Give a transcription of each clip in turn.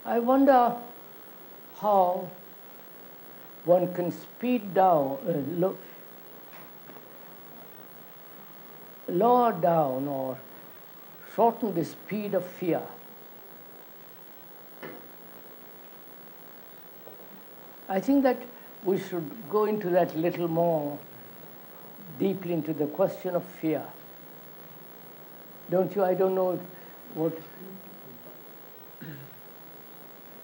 I wonder how one can speed down, lower down or shorten the speed of fear. I think that we should go into that little more deeply into the question of fear. Don't you? I don't know what,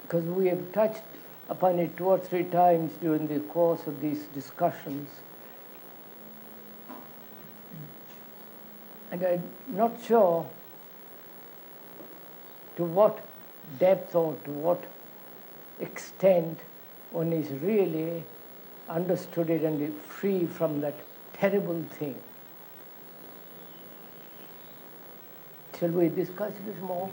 because we have touched upon it 2 or 3 times during the course of these discussions. And I'm not sure to what depth or to what extent one is really understood it and free from that terrible thing. Shall we discuss this more?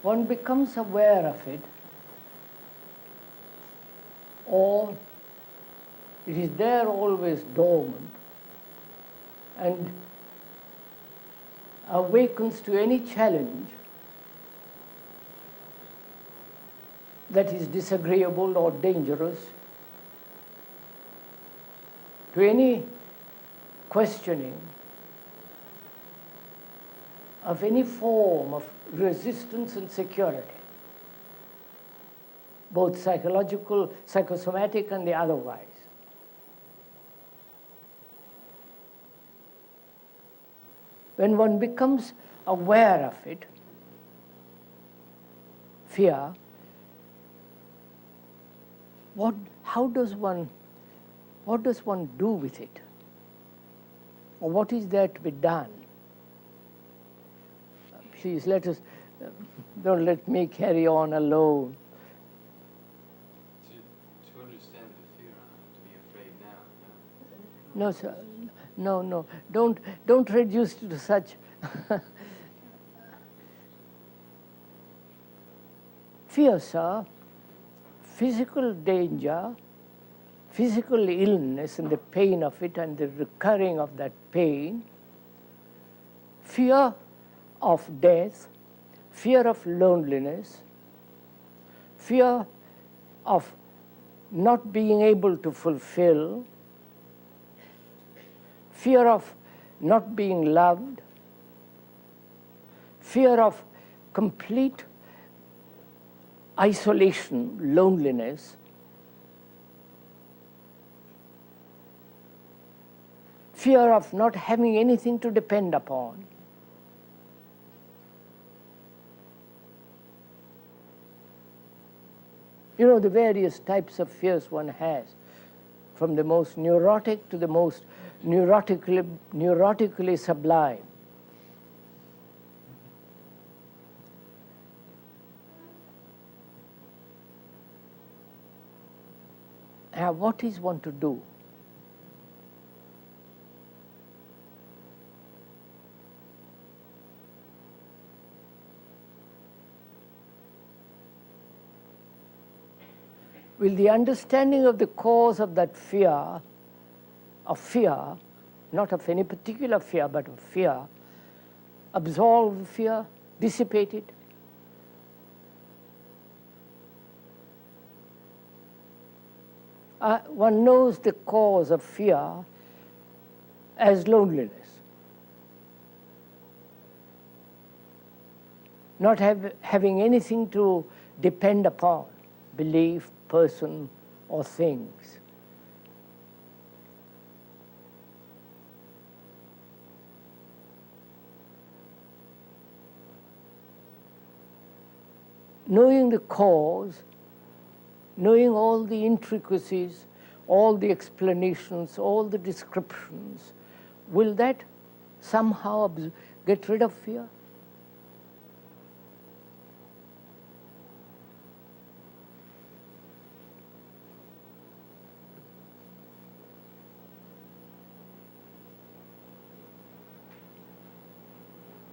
One becomes aware of it, or it is there always dormant and awakens to any challenge that is disagreeable or dangerous, to any questioning of any form of resistance and security, both psychological, psychosomatic, and the otherwise. When one becomes aware of it, fear, what does one do with it? Or what is there to be done? Please let us, don't let me carry on alone. To understand the fear, I have to be afraid now. No, sir. No. Don't reduce it to such. Fear, sir, physical danger, physical illness and the pain of it and the recurring of that pain, fear of death, fear of loneliness, fear of not being able to fulfill, fear of not being loved, fear of complete isolation, loneliness, fear of not having anything to depend upon. You know, the various types of fears one has, from the most neurotic to the most neurotically sublime. Now, what is one to do? Will the understanding of the cause of that fear, not of any particular fear, but of fear, absolve the fear, dissipate it? One knows the cause of fear as loneliness. Not having anything to depend upon, belief, person, or things. Knowing the cause, knowing all the intricacies, all the explanations, all the descriptions, will that somehow get rid of fear?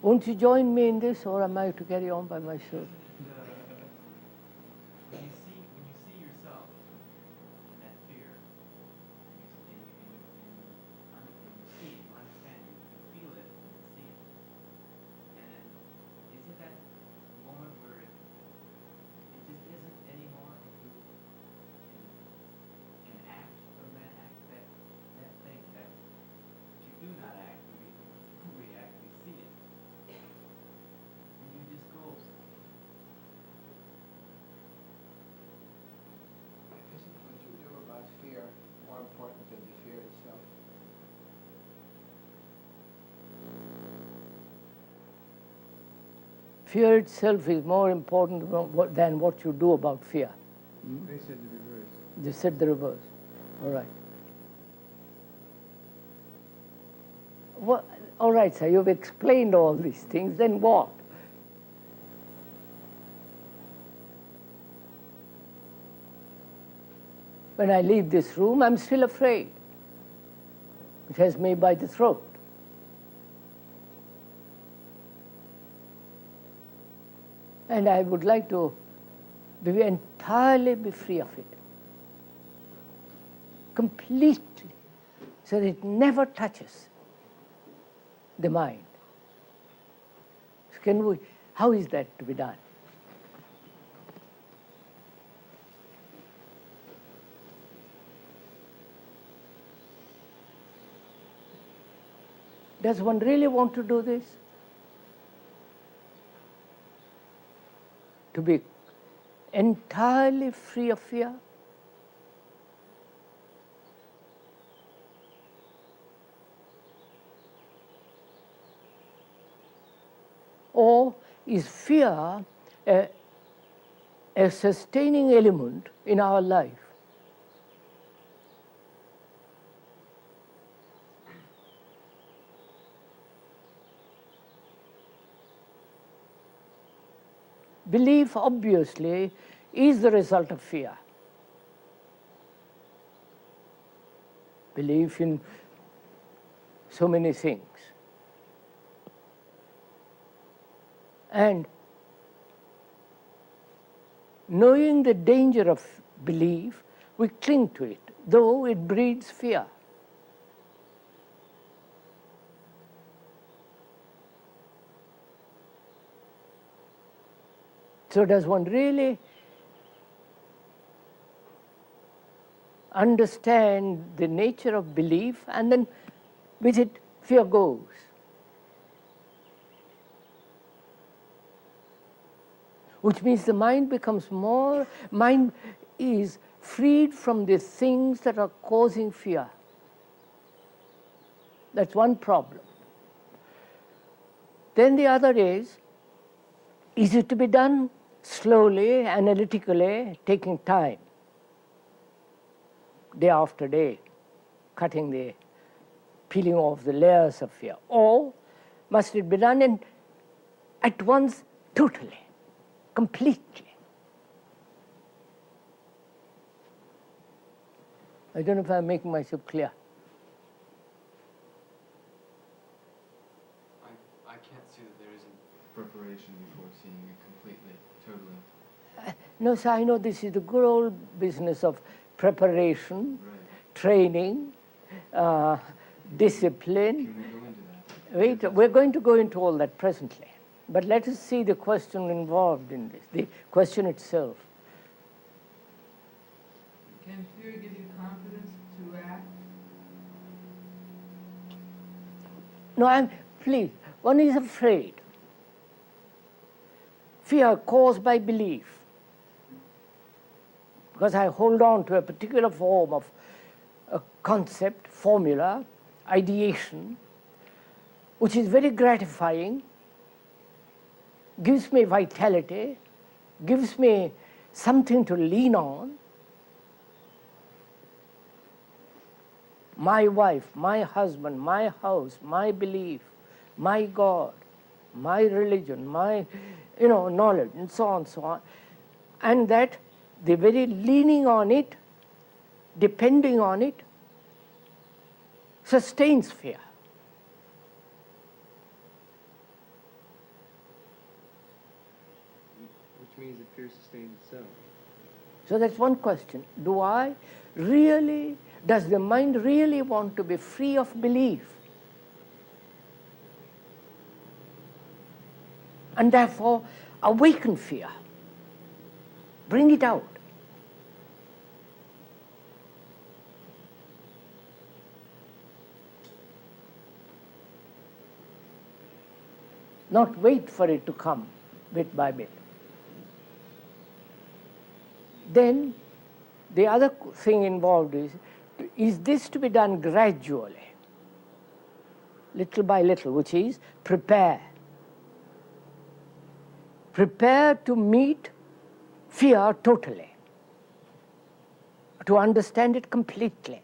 Won't you join me in this, or am I to carry on by myself? When you see yourself in that fear, and you see it, you understand it, you feel it, and you see it. And then, isn't that moment where it just isn't anymore, if you can act from that act, that thing, that you do not act, you react, you see it. And you just go. Isn't what you do about fear more important than the fear itself? Fear itself is more important than what you do about fear. They said the reverse. They said the reverse. All right. Well, all right, sir, you've explained all these things, then what? When I leave this room, I'm still afraid. It has me by the throat. And I would like to entirely be free of it. Completely. So that it never touches the mind. So how is that to be done? Does one really want to do this? To be entirely free of fear? Or is fear a sustaining element in our life? Belief, obviously, is the result of fear. Belief in so many things. And knowing the danger of belief, we cling to it, though it breeds fear. So does one really understand the nature of belief, and then with it fear goes? Which means the mind is freed from the things that are causing fear. That's one problem. Then the other is it to be done slowly, analytically, taking time, day after day, peeling off the layers of fear? Or must it be done at once, totally, completely? I don't know if I'm making myself clear. I can't see that there isn't preparation before seeing it completely, totally. No, sir, I know this is the good old business of preparation, Right. training, discipline. Can we go into that? Wait, we're going to go into all that presently. But let us see the question involved in this, the question itself. Can fear give you confidence to act? No, please, one is afraid. Fear caused by belief. Because I hold on to a particular form of a concept, formula, ideation, which is very gratifying, gives me vitality, gives me something to lean on. My wife, my husband, my house, my belief, my God, my religion, my knowledge, and so on, so on. And that the very leaning on it, depending on it, sustains fear. Which means that fear sustains itself. So that's one question. Does the mind really want to be free of belief? And therefore awaken fear. Bring it out. Not wait for it to come bit by bit. Then the other thing involved is this to be done gradually, little by little, which is prepare. Prepare to meet fear totally, to understand it completely.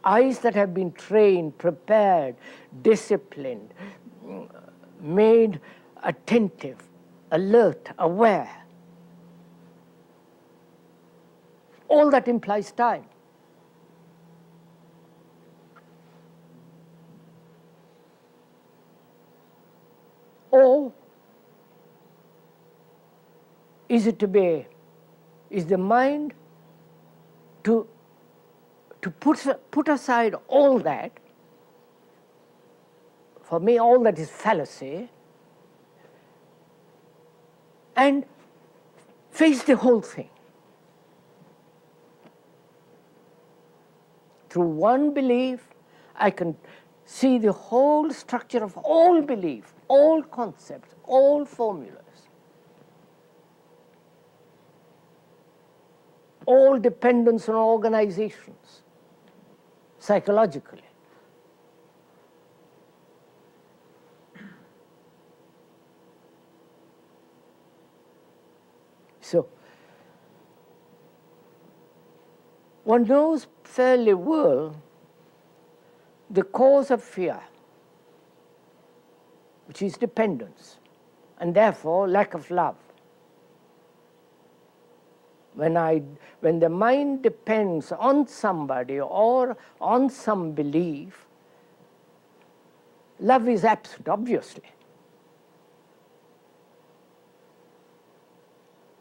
Eyes that have been trained, prepared, disciplined, made attentive, alert, aware. All that implies time. Or is the mind to put aside all that? For me, all that is fallacy, and face the whole thing. Through one belief, I can see the whole structure of all belief, all concepts, all formulas, all dependence on organizations, psychologically. So, one knows fairly well the cause of fear, which is dependence, and therefore lack of love. When the mind depends on somebody or on some belief, love is absent, obviously.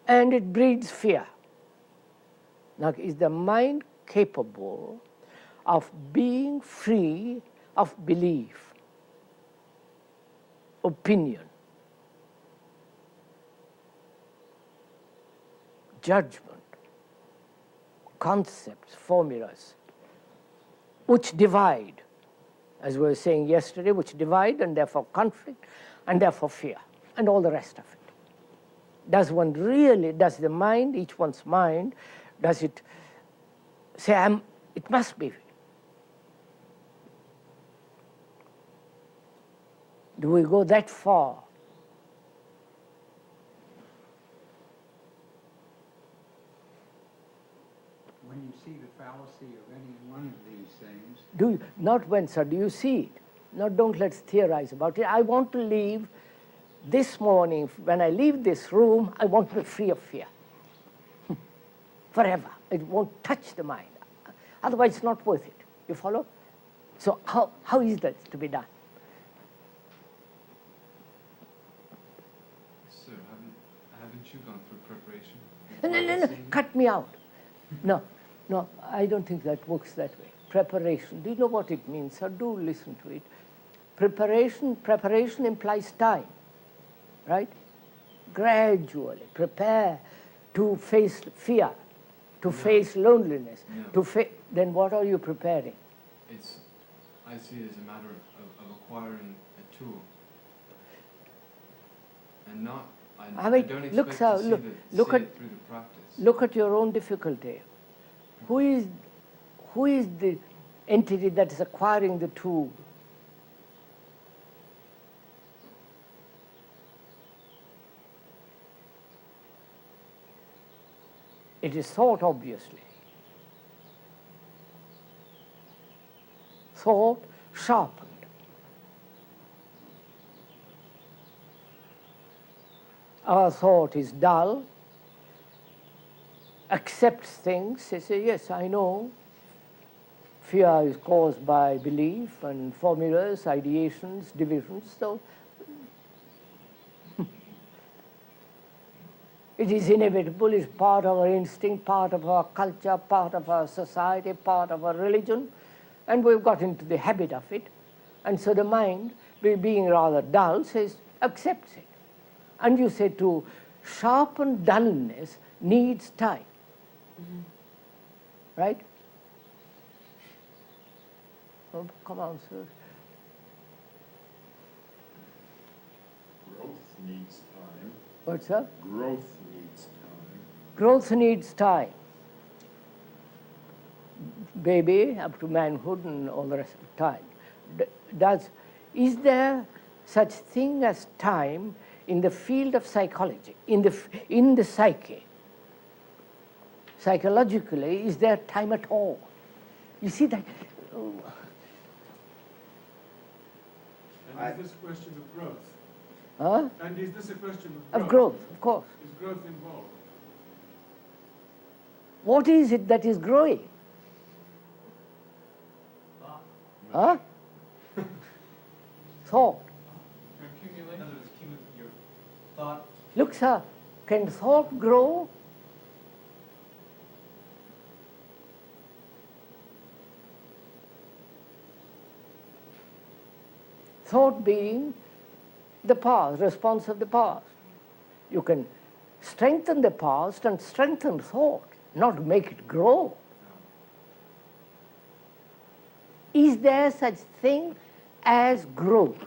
And it breeds fear. Now, is the mind capable of being free of belief, opinion, judgment, concepts, formulas, which divide, as we were saying yesterday, which divide and therefore conflict and therefore fear and all the rest of it? Does the mind, each one's mind, does it say, it must be? Do we go that far? When you see the fallacy of any one of these things, Do you see it? Now don't let's theorize about it. I want to leave this morning, when I leave this room, I want to be free of fear. Forever. It won't touch the mind. Otherwise it's not worth it. You follow? So how is that to be done? Sir, haven't you gone through preparation? No, cut me out. No, I don't think that works that way. Preparation, do you know what it means? So do listen to it. Preparation implies time, right? Gradually prepare to face fear, to face loneliness, then what are you preparing? I see it as a matter of acquiring a tool. And not, I don't expect to see it through the practice. Look at your own difficulty. Who is the entity that is acquiring the tool? It is thought, obviously. Thought sharpened. our thought is dull, accepts things, they say, yes, I know. Fear is caused by belief and formulas, ideations, divisions. So it is inevitable, it's part of our instinct, part of our culture, part of our society, part of our religion, and we've got into the habit of it. And so the mind, being rather dull, accepts it. And you say to sharpen dullness needs time. Right? Oh, come on, sir. Growth needs time. What's that? Growth needs time. Growth needs time. Baby up to manhood and all the rest of time. Is there such thing as time in the field of psychology, in the psyche? Psychologically, is there time at all? You see that? And is this a question of growth? Huh? And is this a question of growth? Of growth, of course. Is growth involved? What is it that is growing? Huh? Thought. In other words, your thought. Look, sir, can thought grow? Thought being the past, response of the past. You can strengthen the past and strengthen thought, not make it grow. Is there such thing as growth?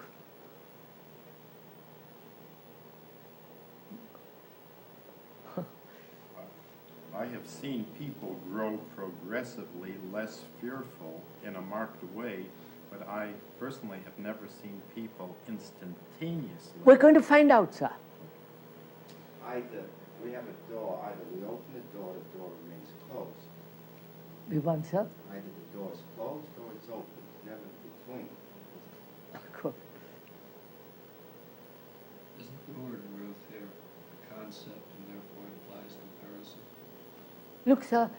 I have seen people grow progressively less fearful in a marked way, but I personally have never seen people instantaneously. We're going to find out, sir. We have a door, either we open the door remains closed. We want, sir? Either the door is closed or it's open, never in between. Good. Isn't the word growth here a concept and therefore implies comparison? Look, sir,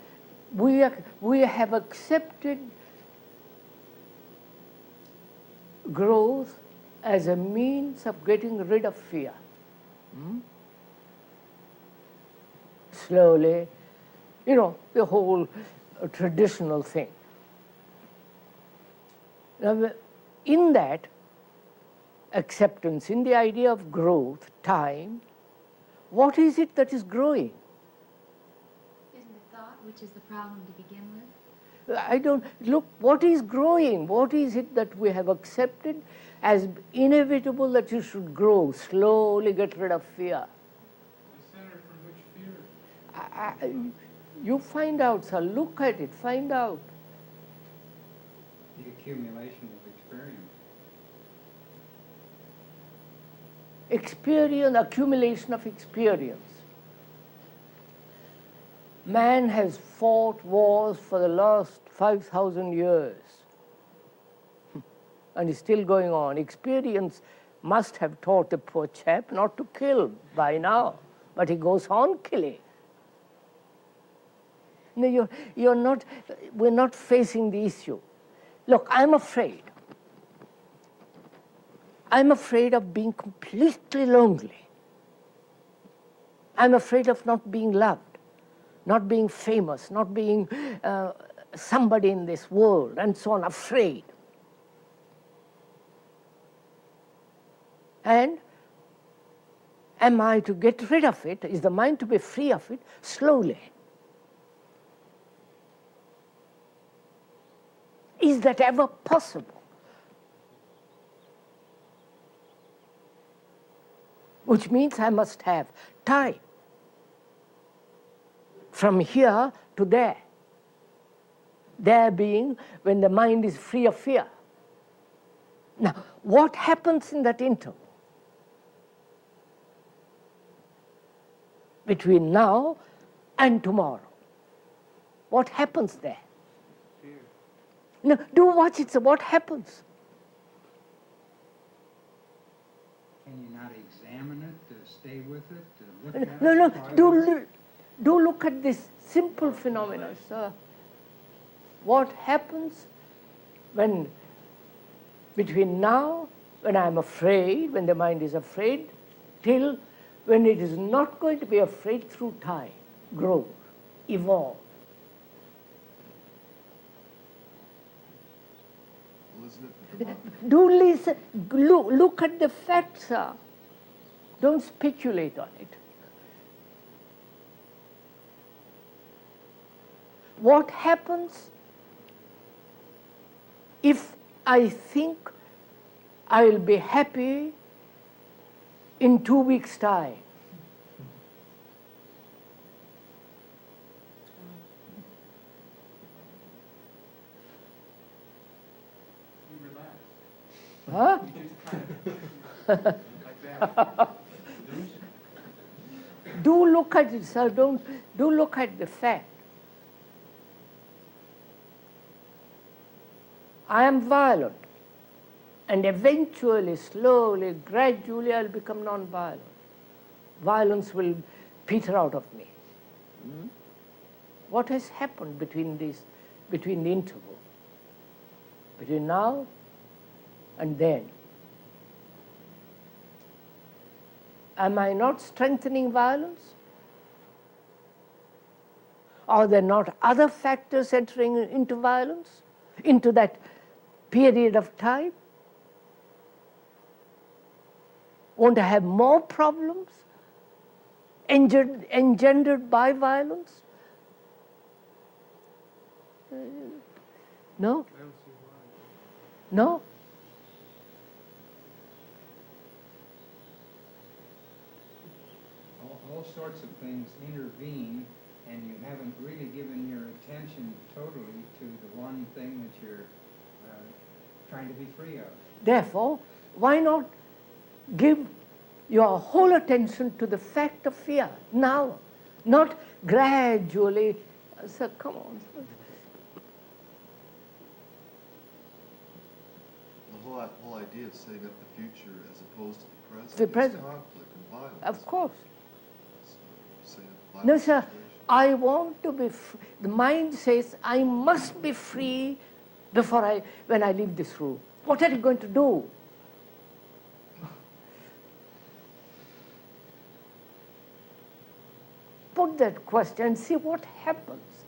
we have accepted growth as a means of getting rid of fear. Slowly, the whole traditional thing. Now, in that acceptance, in the idea of growth, time, what is it that is growing? Isn't it thought which is the problem to begin with? Look, what is growing? What is it that we have accepted as inevitable that you should grow, slowly get rid of fear? The center from which fear? You find out, sir. Look at it, find out. The accumulation of experience. Accumulation of experience. Man has fought wars for the last 5,000 years and is still going on. Experience must have taught the poor chap not to kill by now, but he goes on killing. No, we're not facing the issue. Look, I'm afraid. I'm afraid of being completely lonely. I'm afraid of not being loved, not being famous, not being somebody in this world, and so on, afraid. And am I to get rid of it? Is the mind to be free of it? Slowly. Is that ever possible? Which means I must have time. From here to there. There being when the mind is free of fear. Now, what happens in that interval? Between now and tomorrow. What happens there? Fear. No, do watch it. So what happens? Can you not how to examine it, to stay with it, to look at No, it? no, ponder do look at this simple phenomena, sir. What happens when, between now, when I'm afraid, when the mind is afraid, till when it is not going to be afraid through time, grow, evolve. Well, isn't it the democracy? Do listen, look at the facts, sir. Don't speculate on it. What happens if I think I will be happy in 2 weeks' time? You relax. Huh? You just kind of like that. Do look at it, sir. Do look at the fact. I am violent, and eventually, slowly, gradually, I'll become non-violent. Violence will peter out of me. What has happened between the interval, between now and then? Am I not strengthening violence? Are there not other factors entering into violence, into that period of time? Want to have more problems engendered by violence? No? I don't see why. No? all sorts of things intervene, and you haven't really given your attention totally to the one thing that you're trying to be free of. Therefore, why not give your whole attention to the fact of fear now, not gradually? So come on. The whole idea of setting up the future as opposed to the present, The present. is conflict and violence. Of course. So, say a No, violent sir. situation. I want to be the mind says, I must be free when I leave this room. What are you going to do? Put that question and see what happens.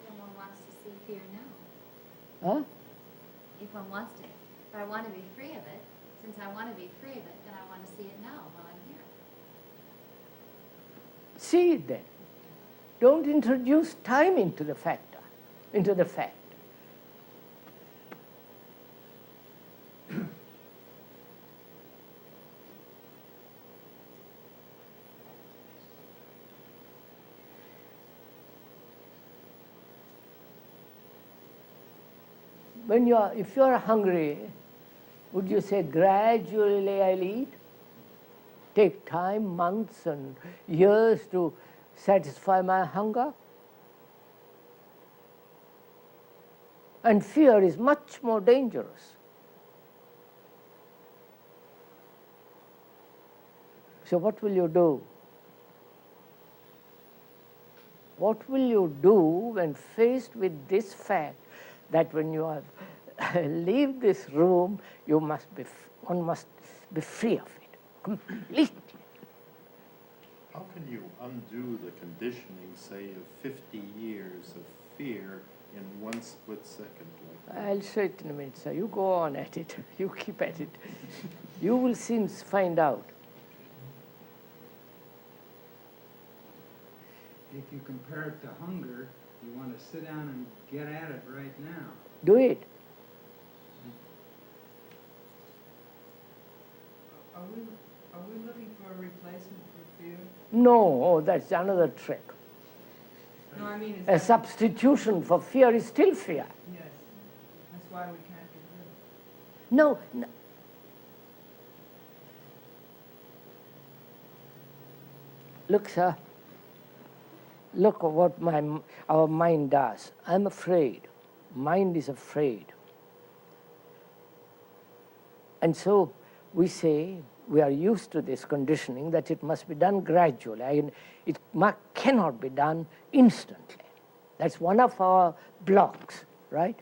Then one wants to see fear now. Huh? If one wants to, if I want to be free of it, since I want to be free of it, then I want to see it now while I'm here. See it then. Don't introduce time into the fact. If you are hungry, would you say gradually I'll eat? Take time, months and years to satisfy my hunger? And fear is much more dangerous. So what will you do? What will you do when faced with this fact that when you leave this room, one must be free of it, completely? How can you undo the conditioning, say, of 50 years of fear in one split second like that? I'll say it in a minute, sir. You go on at it. You keep at it. You will soon find out. If you compare it to hunger, you want to sit down and get at it right now. Do it. Are we looking for a replacement for fear? No, that's another trick. No, I mean, is A that, substitution for fear is still fear. yes, that's why we can't get rid of it. No. Look, sir. Look at what our mind does. I'm afraid. Mind is afraid. And so we say, we are used to this conditioning that it must be done gradually. It cannot be done instantly. That's one of our blocks, right?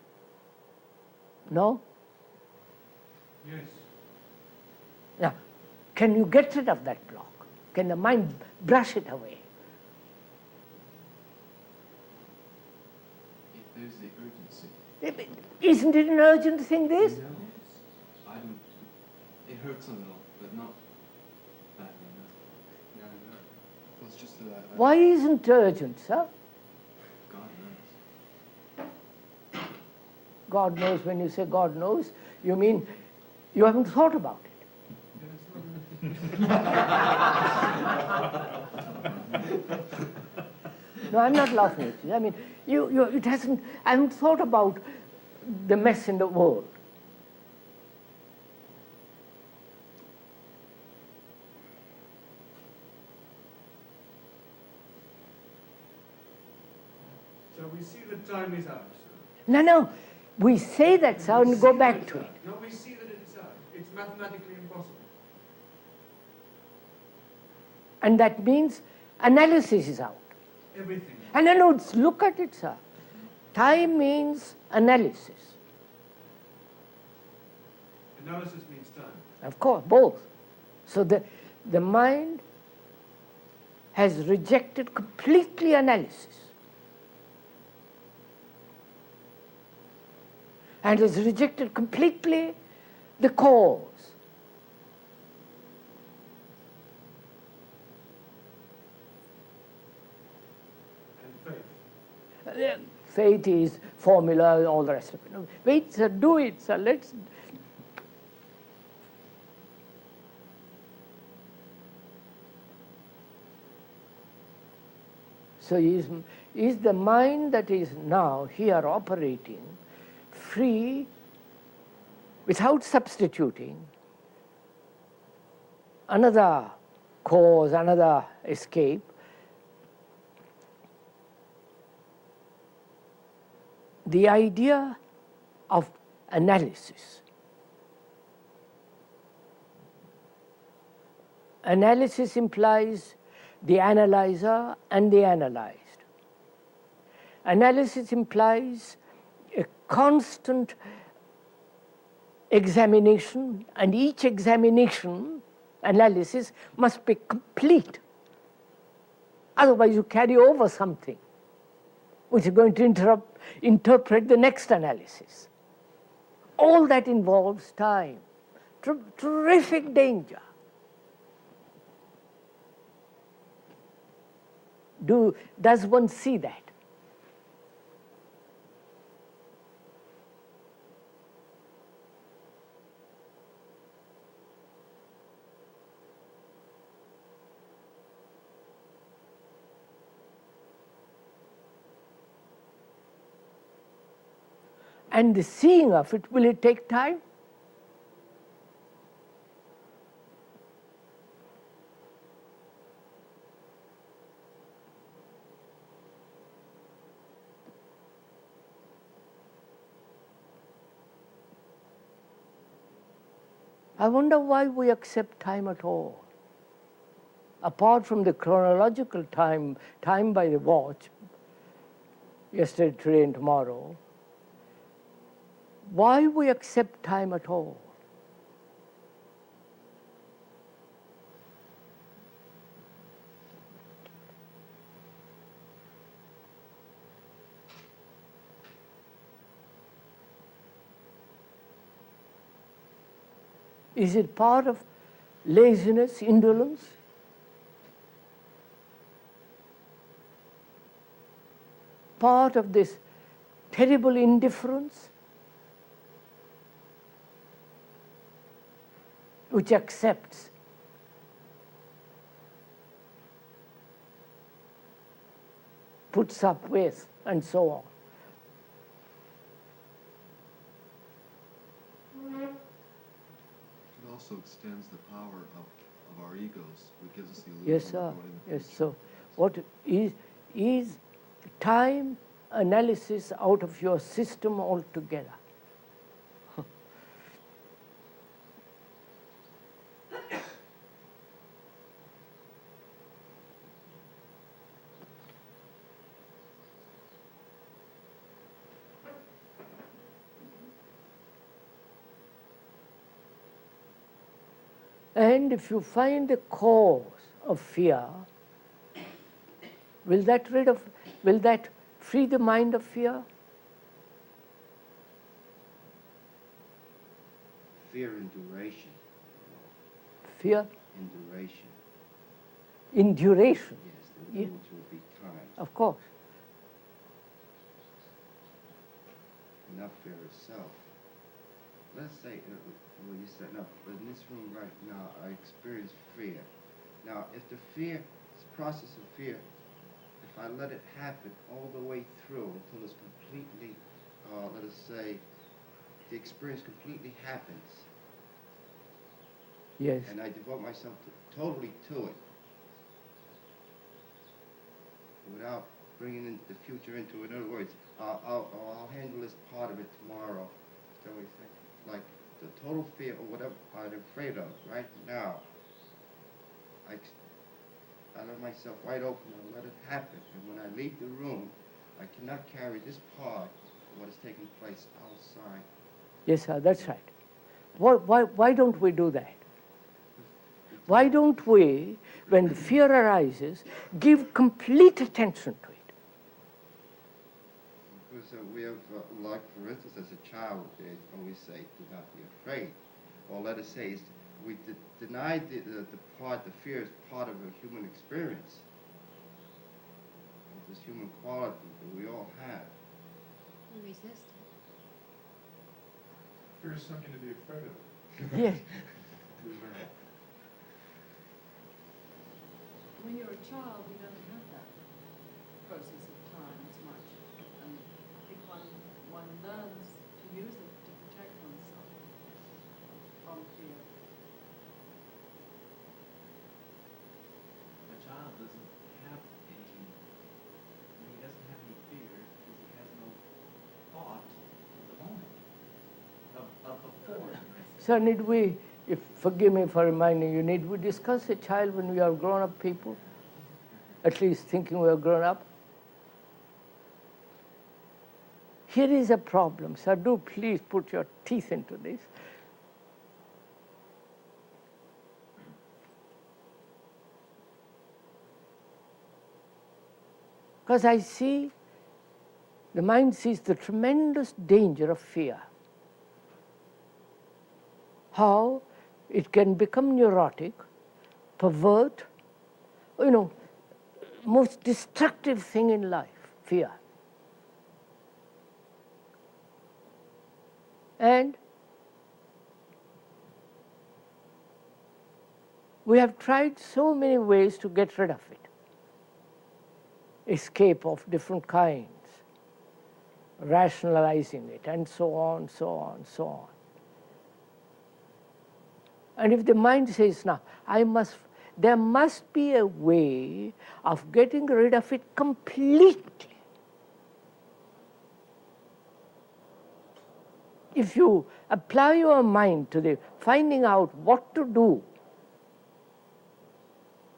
No? Yes. Now, can you get rid of that block? Can the mind brush it away? If there's the urgency. Isn't it an urgent thing, this? No. I don't. It hurts a little, but not badly enough. Yeah, I know. Well, it's just that I Why isn't it urgent, sir? God knows. God knows, when you say God knows, you mean you haven't thought about it. No, I'm not laughing at you. I mean, I haven't thought about the mess in the world. So we see that time is out. No, we say that, sir, and go back to it. No, we see that it's out. It's mathematically impossible. And that means analysis is out. Everything. And no, look at it, sir. Time means analysis. Analysis means time. Of course, both. So the mind has rejected completely analysis and has rejected completely the cause. And faith. Faith is formula, all the rest of it. No, wait, sir, do it, sir. Let's. So is the mind that is now here operating free without substituting another cause, another escape? The idea of analysis. Analysis implies the analyzer and the analyzed. Analysis implies a constant examination, and each examination, analysis, must be complete. Otherwise you carry over something which is going to interpret the next analysis. All that involves time. Terrific danger. Does one see that? And the seeing of it, will it take time? I wonder why we accept time at all. Apart from the chronological time by the watch, yesterday, today, and tomorrow, why we accept time at all? Is it part of laziness, indolence? Part of this terrible indifference which accepts puts up with, and so on. It also extends the power of our egos. It gives us the illusion Yes, of sir. going in the Yes, future. so what is time analysis out of your system altogether? And if you find the cause of fear, will that free the mind of fear? Fear and duration. Fear And duration. in duration. Yes, the Yeah. rules will be time, Of course. not fear itself. Let's say, well, you said, no, but in this room right now, I experience fear. Now, if the fear, this process of fear, if I let it happen all the way through until it's completely, let us say, the experience completely happens, Yes. and I devote myself totally to it, without bringing in the future into it. In other words, I'll handle this part of it tomorrow. Shall we say? Like the total fear or whatever I'm afraid of right now. I let myself wide open and let it happen. And when I leave the room, I cannot carry this part of what is taking place outside. Yes, sir, that's right. Why don't we do that? Why don't we, when fear arises, give complete attention to it? Because we have, like for instance, as a child, they always say, do not be afraid. Or let us say, we deny the fear is part of a human experience. This human quality that we all have. We resist it. Fear is something to be afraid of. Yes. We learn. When you're a child, you don't have that process of time as much. And I think one learns to use it to protect oneself from fear. A child doesn't have any, he doesn't have any fear because he has no thought of the moment, of before. Sir, forgive me for reminding you, need we discuss a child when we are grown-up people? At least thinking we are grown-up? Here is a problem, sir. Do please put your teeth into this. Because I see, the mind sees the tremendous danger of fear. How it can become neurotic, pervert, most destructive thing in life, fear. And we have tried so many ways to get rid of it. Escape of different kinds, rationalizing it, and so on, so on, so on. And if the mind says, now, there must be a way of getting rid of it completely. If you apply your mind to the finding out what to do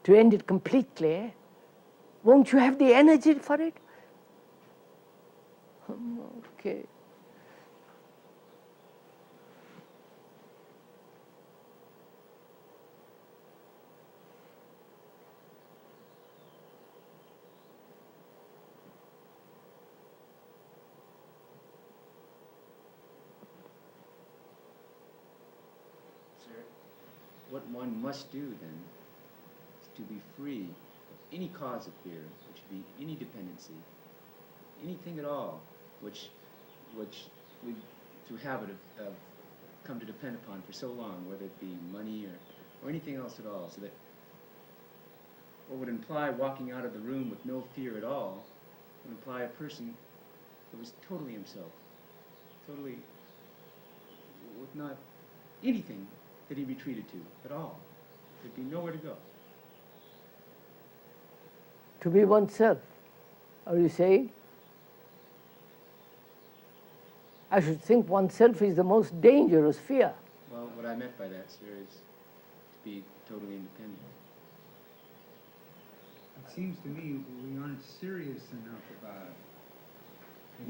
to end it completely, won't you have the energy for it? Okay. What one must do then is to be free of any cause of fear, which would be any dependency, anything at all, which we through habit have come to depend upon for so long, whether it be money or anything else at all, so that what would imply walking out of the room with no fear at all would imply a person who was totally himself, totally with not anything that he retreated to at all. There'd be nowhere to go. To be oneself, are you saying? I should think oneself is the most dangerous fear. Well, what I meant by that, sir, is to be totally independent. It seems to me we aren't serious enough about it.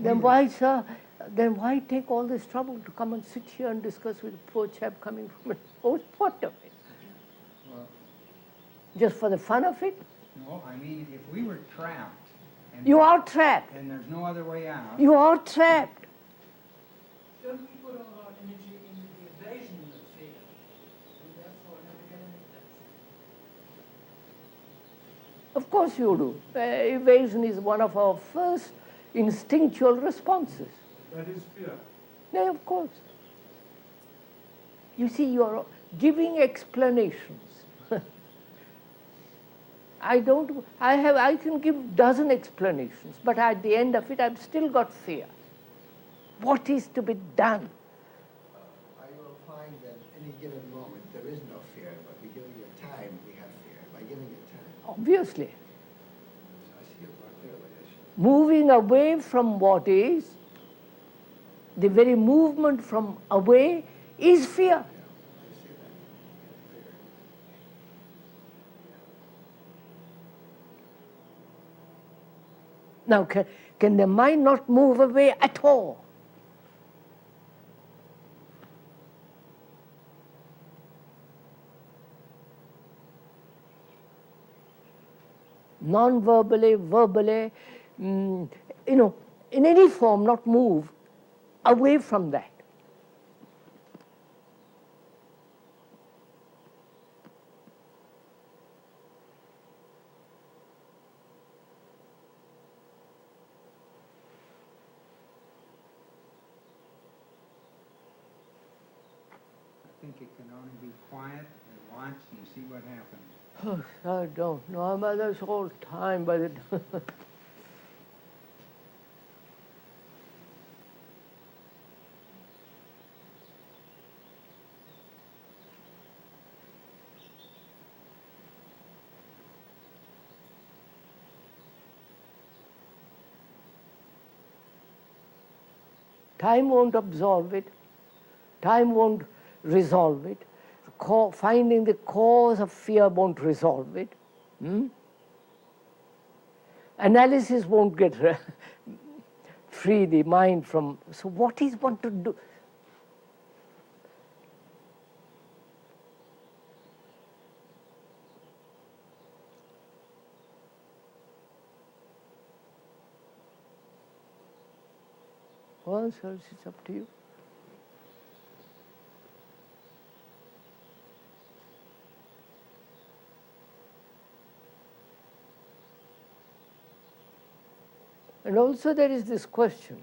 Then why, sir, why take all this trouble to come and sit here and discuss with a poor chap coming from an old pot of it? just for the fun of it? No, I mean, if we were trapped, and You are trapped. and there's no other way out. You are trapped. Don't we put all our energy into the evasion of fear, and therefore never get any place? Of course you do. Evasion is one of our first instinctual responses. That is fear. No, of course. You see, you are giving explanations. I can give dozen explanations, but at the end of it, I've still got fear. What is to be done? I will find that any given moment there is no fear, but by giving it time, we have fear. By giving it time. Obviously. I see it more clearly. Moving away from what is, the very movement from away is fear. Yeah, I see that. Fear. Now, can the mind not move away at all? Non-verbally, verbally, in any form, not move away from that. I think it can only be quiet and watch and see what happens. I don't know about this whole time, but it time won't absolve it. Time won't resolve it. Finding the cause of fear won't resolve it. Analysis won't get free the mind from. So what is one to do? Well, sir, it's up to you. And also there is this question,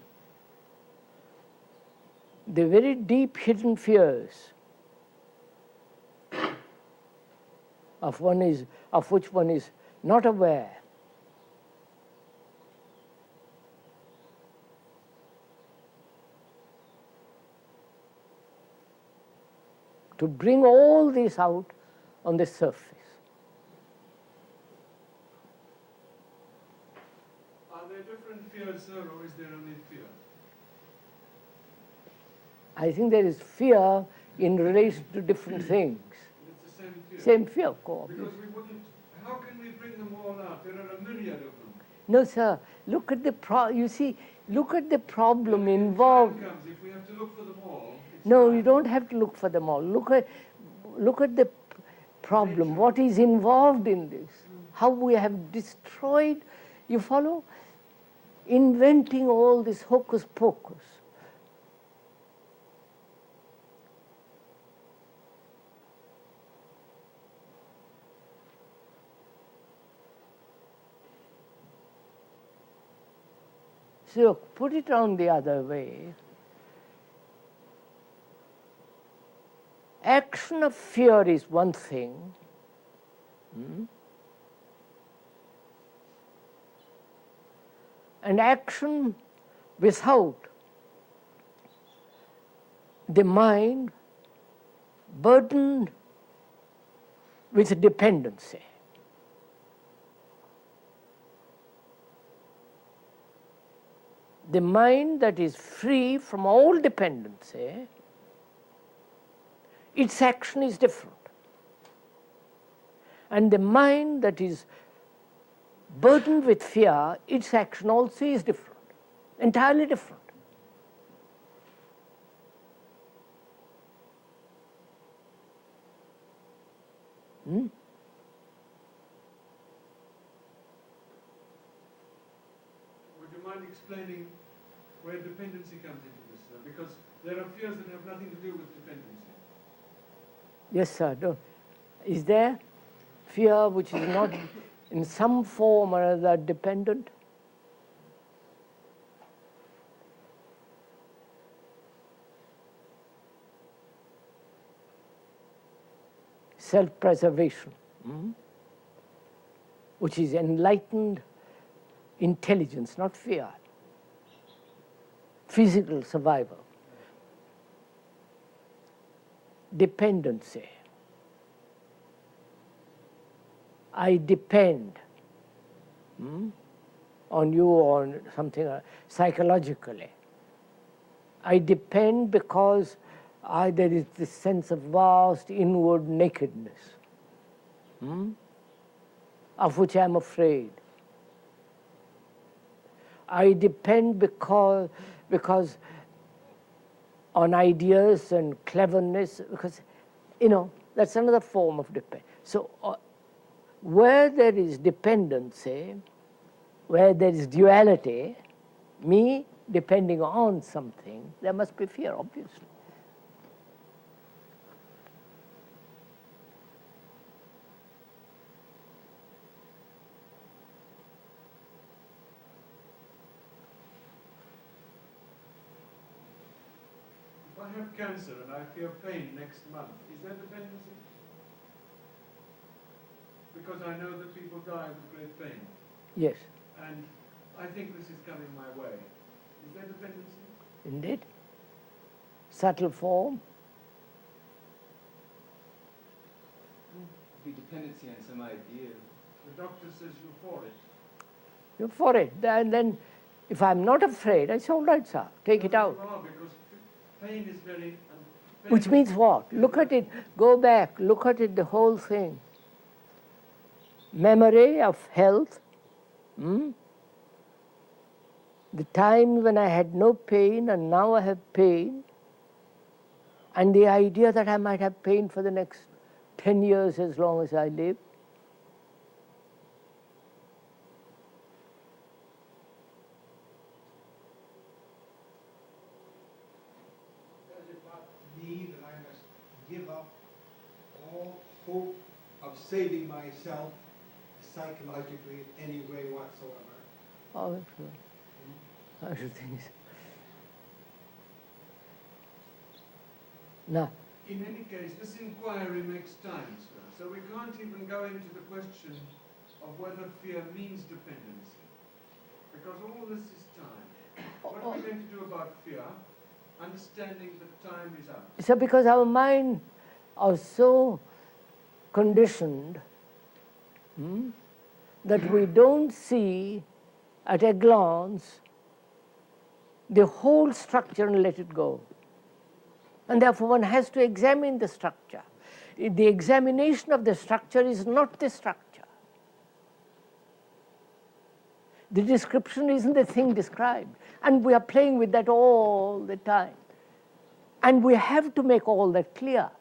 the very deep hidden fears of which one is not aware. To bring all this out on the surface. Are there different fears, sir, or is there only fear? I think there is fear in relation to different things. It's the same fear. Same fear, of course. Because we wouldn't, how can we bring them all out? There are a myriad of them. No, sir. Look at the look at the problem involved. Time comes, if we have to look for them all. No, you don't have to look for them all. Look at the problem. What is involved in this? How we have destroyed. You follow? Inventing all this hocus pocus. So put it on the other way. Action of fear is one thing. And action without the mind burdened with dependency. The mind that is free from all dependency, its action is different. And the mind that is burdened with fear, its action also is different, entirely different. explaining where dependency comes into this, sir, because there are fears that have nothing to do with dependency. Yes, sir. No. Is there fear which is not in some form or other dependent? Self-preservation, which is enlightened intelligence, not fear. Physical survival. Dependency. I depend on you or something psychologically. I depend because there is this sense of vast inward nakedness, of which I am afraid. I depend because on ideas and cleverness, because, that's another form of dependence. So where there is dependency, where there is duality, me depending on something, there must be fear, obviously. If I have cancer and I feel pain next month, is there dependency? Because I know that people die with great pain. Yes. And I think this is coming my way. Is there dependency? Indeed. Subtle form. Be dependency on some idea. The doctor says you're for it. You're for it. And then if I'm not afraid, I say, all right, sir, take it out. You are, because pain is very... Which means what? Look at it, go back, look at it, the whole thing. Memory of health, the time when I had no pain and now I have pain, and the idea that I might have pain for the next 10 years as long as I live. Does it not mean that I must give up all hope of saving myself psychologically in any way whatsoever? Oh, sure. I should think so. Now, In any case, this inquiry makes time, sir. So we can't even go into the question of whether fear means dependency. Because all this is time. What are we going to do about fear? Understanding that time is out. so because our mind are so conditioned that we don't see at a glance the whole structure and let it go. And therefore one has to examine the structure. The examination of the structure is not the structure. The description isn't the thing described. And we are playing with that all the time. And we have to make all that clear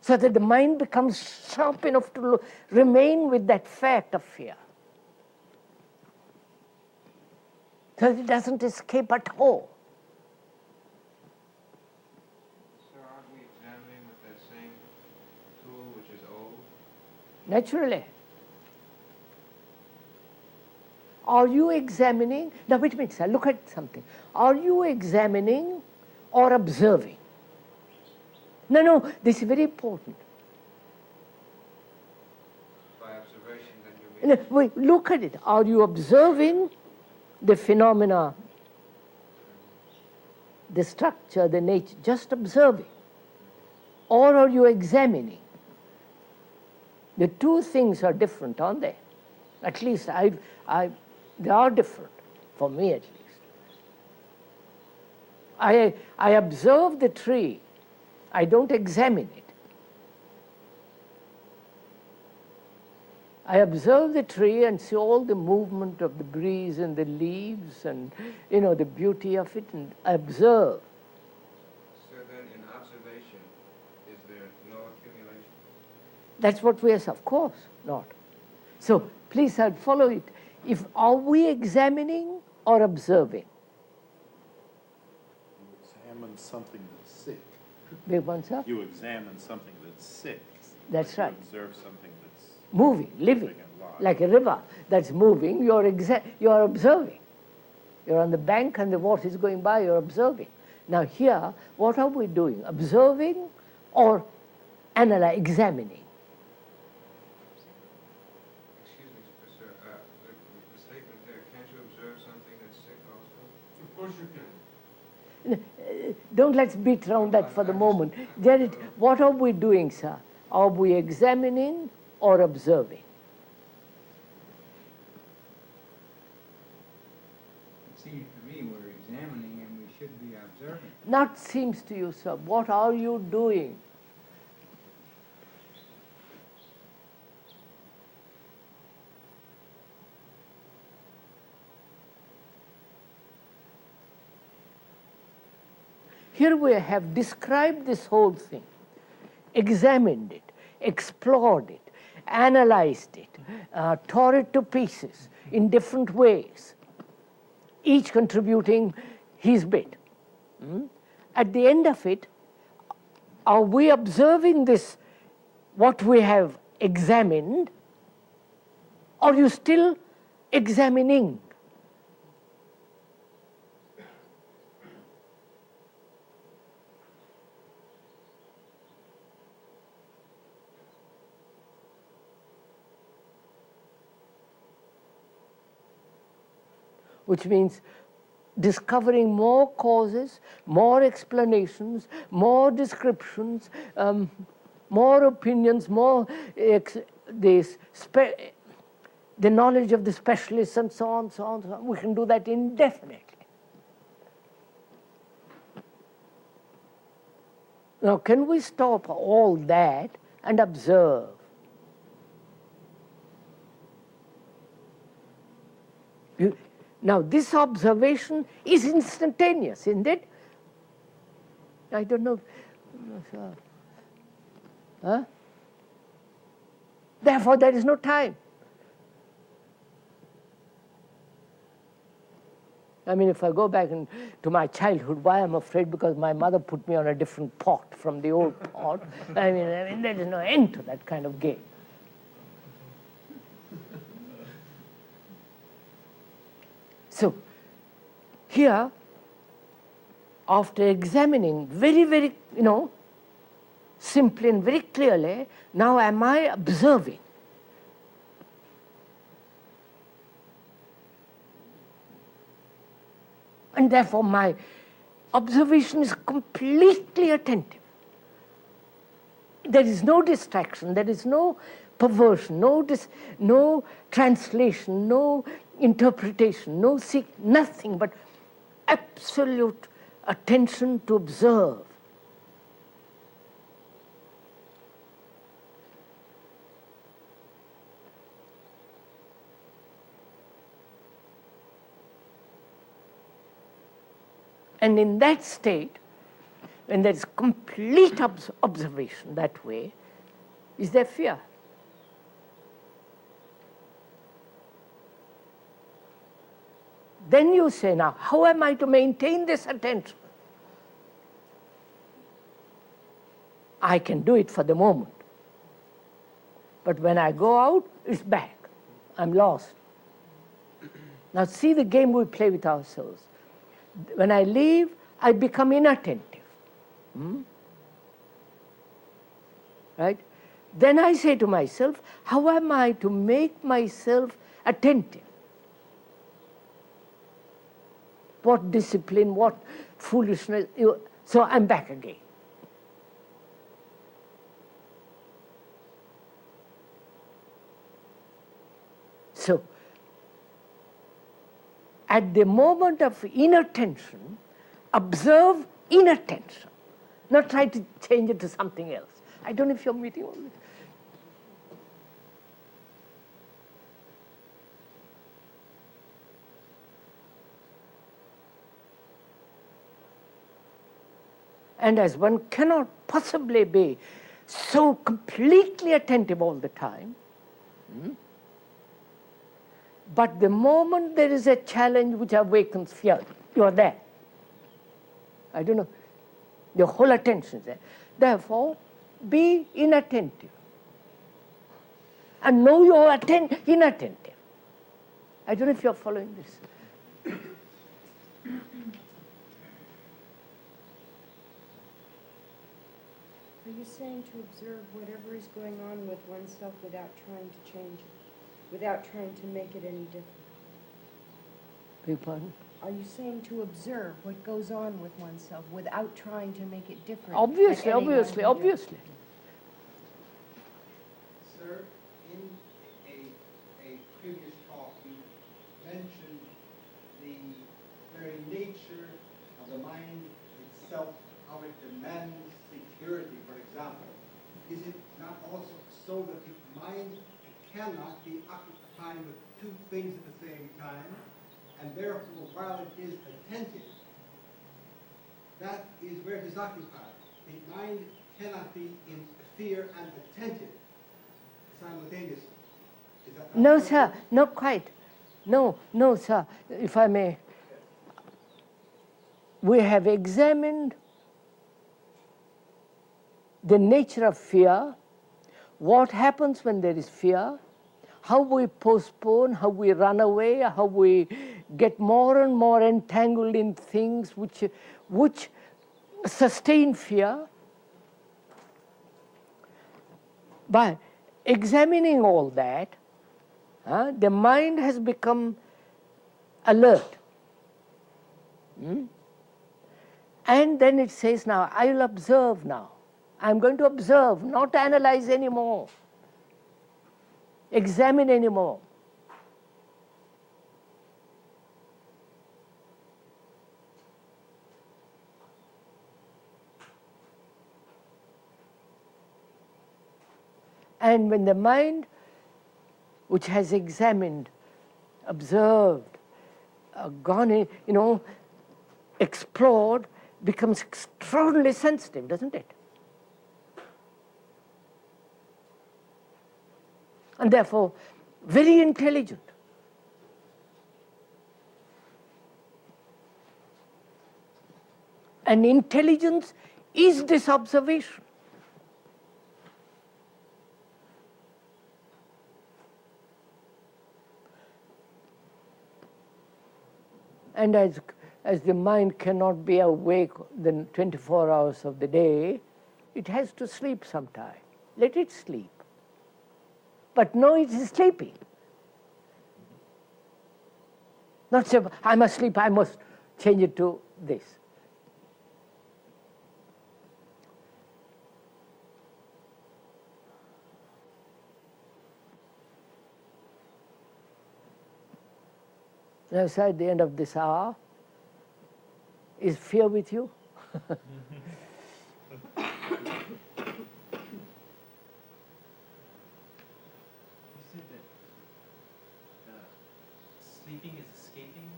so that the mind becomes sharp enough to remain with that fact of fear. So that it doesn't escape at all. So aren't we examining with that same tool which is old? Naturally. Are you examining? Now wait a minute, sir, look at something. Are you examining or observing? No, this is very important. By observation, then you mean? Wait, look at it. Are you observing the phenomena, the structure, the nature, just observing? Or are you examining? The two things are different, aren't they? At least they are different, for me at least. I observe the tree, I don't examine it. I observe the tree and see all the movement of the breeze and the leaves and, the beauty of it, and I observe. So then in observation, is there no accumulation? That's what we are, of course, not. So please, I'd follow it. Are we examining or observing? You examine something that's sick. Beg pardon, sir? You examine something that's sick. That's but right. You observe something that's Moving, living, and alive. like a river that's moving, you're observing. You're on the bank and the water is going by, you're observing. Now here, what are we doing? Observing or examining? Excuse me, sir, the statement there, can't you observe something that's sick also? Of course you can. Don't let's beat around that for the moment. Jared, what are we doing, sir? Are we examining or observing? It seems to me we're examining and we should be observing. Not seems to you, sir. What are you doing? Here we have described this whole thing, examined it, explored it, analyzed it, tore it to pieces in different ways, each contributing his bit. At the end of it, are we observing this, what we have examined, or are you still examining? Which means discovering more causes, more explanations, more descriptions, more opinions, more the knowledge of the specialists and so on, so on, so on. We can do that indefinitely. Now, can we stop all that and observe? Now, this observation is instantaneous, isn't it? I don't know. Huh? Therefore, there is no time. I mean, if I go back to my childhood, why I'm afraid? Because my mother put me on a different pot from the old pot. I mean, there is no end to that kind of game. So, here, after examining very, very, simply and very clearly, now am I observing? And therefore, my observation is completely attentive. There is no distraction, there is no perversion, no translation, no interpretation, nothing but absolute attention to observe. And in that state, when there is complete observation that way, is there fear? Then you say, now, how am I to maintain this attention? I can do it for the moment. But when I go out, it's back. I'm lost. Now see the game we play with ourselves. When I leave, I become inattentive. Right? Then I say to myself, how am I to make myself attentive? What discipline, what foolishness. So I'm back again. So, at the moment of inattention, observe inattention. Not try to change it to something else. I don't know if you're meeting all this. And as one cannot possibly be so completely attentive all the time, But the moment there is a challenge which awakens fear, you are there. I don't know. Your whole attention is there. Therefore, be inattentive. And know you're inattentive. I don't know if you're following this. Are you saying to observe whatever is going on with oneself without trying to change it, without trying to make it any different? Beg your pardon? Are you saying to observe what goes on with oneself without trying to make it different? Obviously, obviously. Sir, in a previous talk, you mentioned the very nature of the mind itself, how it demands security, for example. Is it not also so that the mind cannot be occupied with two things at the same time, and therefore, while it is attentive, that is where it is occupied. The mind cannot be in fear and attentive simultaneously. Is that not No, correct? sir, not quite. No, sir, if I may. We have examined the nature of fear, what happens when there is fear, how we postpone, how we run away, how we get more and more entangled in things which sustain fear. By examining all that, the mind has become alert. And then it says, now, I will observe now. I'm going to observe, not analyze anymore, examine anymore. And when the mind, which has examined, observed, gone in, explored, becomes extraordinarily sensitive, doesn't it? And therefore, very intelligent. And intelligence is this observation. And as the mind cannot be awake the 24 hours of the day, it has to sleep sometime. Let it sleep. But no, it is sleeping. Not say, I must sleep, I must change it to this. Now, sir, at the end of this hour, is fear with you? You said that sleeping is escaping.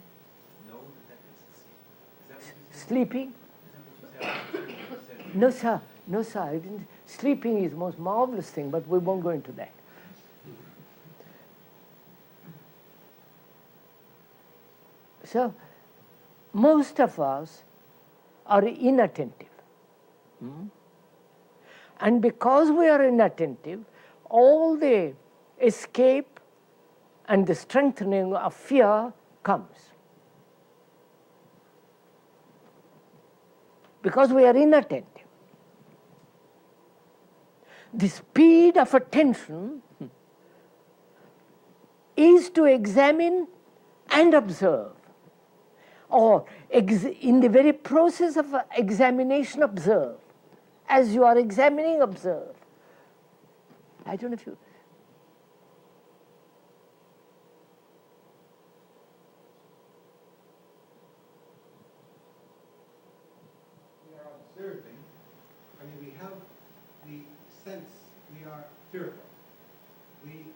Know that is escaping. Is that what you said? Sleeping? Is that what you said? No, sir. No, sir. I didn't. Sleeping is the most marvelous thing, but we won't go into that. So, most of us are inattentive. And because we are inattentive, all the escape and the strengthening of fear comes. Because we are inattentive. The speed of attention is to examine and observe. Or in the very process of examination, observe. As you are examining, observe. I don't know if you... We are observing, we have the sense we are fearful. We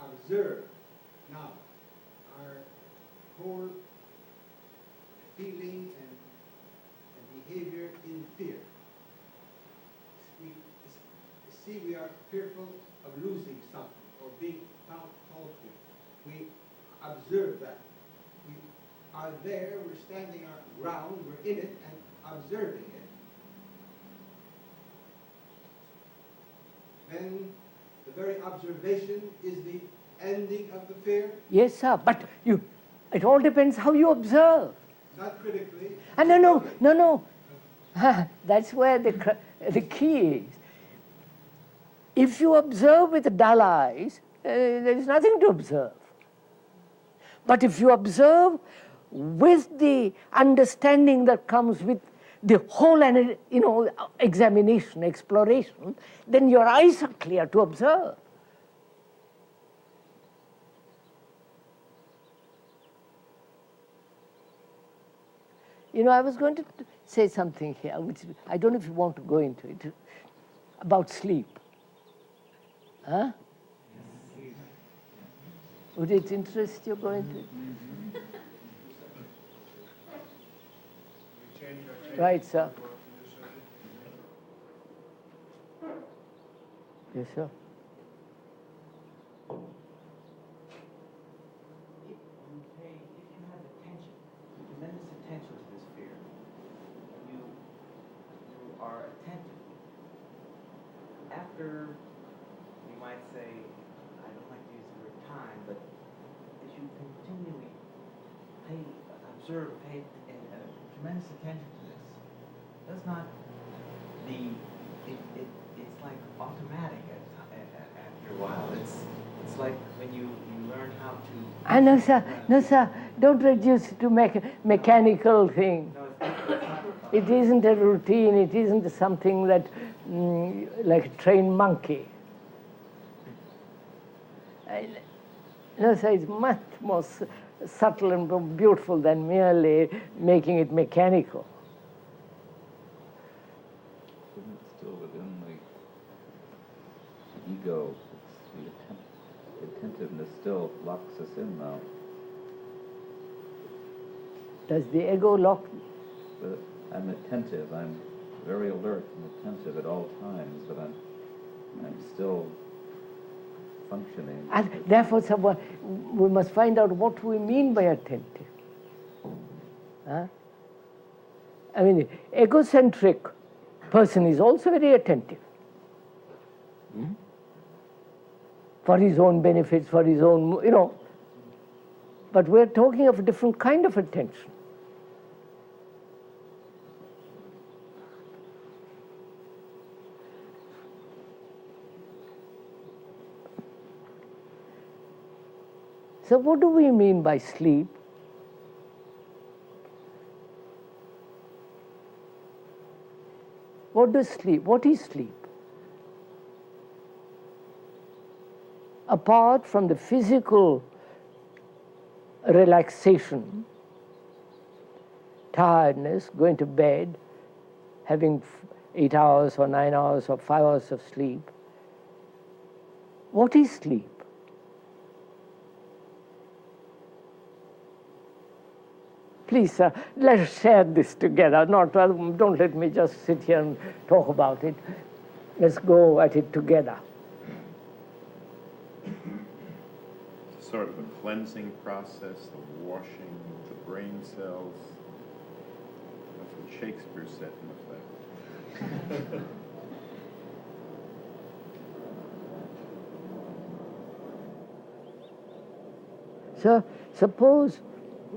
observe now our whole feeling and behavior in fear. We are fearful of losing something or being found fault with. We observe observe that. We are there, we're standing our ground, we're in it and observing it. Then the very observation is the ending of the fear, Yes, sir, but it all depends how you observe. not critically. No. That's where the key is. If you observe with dull eyes, there is nothing to observe. But if you observe with the understanding that comes with the whole, examination, exploration, then your eyes are clear to observe. I was going to say something here, which I don't know if you want to go into it, about sleep. Huh? Would it interest you go into it? Right, sir. Yes, sir. If you have attention, tremendous attention to this fear, you are attentive. After, you might say, I don't like to use the word time, but as you continually observe, pay tremendous attention to this, does not it's like automatic after a while. It's like when you learn how to. No, sir. Don't reduce it to mechanical thing. No, it's not. It isn't a routine. It isn't something that like a trained monkey. No, sir. It's much more subtle and more beautiful than merely making it mechanical. Isn't it still within the ego? The attentiveness still locks us in now. Does the ego lock? But I'm attentive. I'm very alert and attentive at all times, but I'm still functioning. And therefore, we must find out what we mean by attentive. Huh? I mean, egocentric person is also very attentive. For his own benefits, for his own, But we're talking of a different kind of attention. So what do we mean by sleep? What is sleep? Apart from the physical relaxation, tiredness, going to bed, having 8 hours or 9 hours or 5 hours of sleep, what is sleep? Please, sir, let's share this together. Don't let me just sit here and talk about it. Let's go at it together. Sort of a cleansing process, the washing of the brain cells. That's what Shakespeare said in effect. Sir, suppose,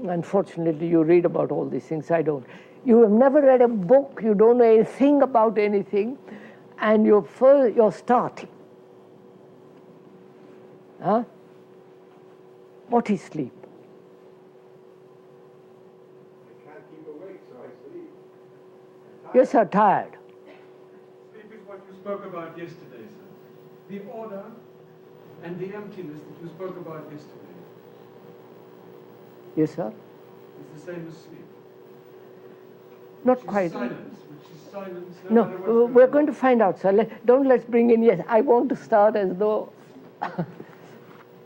unfortunately, you read about all these things, I don't. You have never read a book, you don't know anything about anything, and you're starting. Huh? What is sleep? I can't keep awake, so I sleep. Yes, sir, tired. Sleep is what you spoke about yesterday, sir. The order and the emptiness that you spoke about yesterday. Yes, sir. It's the same as sleep. Not Which quite. is silence, which is silence. No, matter what's we're on. going to find out, sir. Let's bring in, yes, I want to start as though,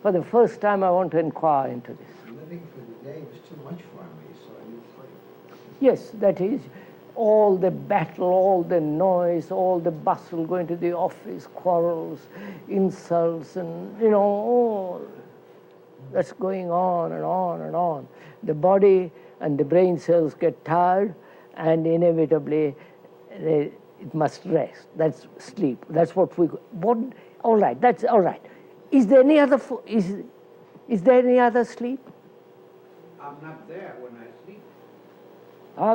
for the first time, I want to inquire into this. Living for the day was too much for me, so I need sleep. Yes, that is, all the battle, all the noise, all the bustle, going to the office, quarrels, insults, and, all. That's going on and on and on. The body and the brain cells get tired, and inevitably it must rest. That's sleep. That's what we. All right. That's all right. Is there any other? Is there any other sleep? I'm not there when I sleep.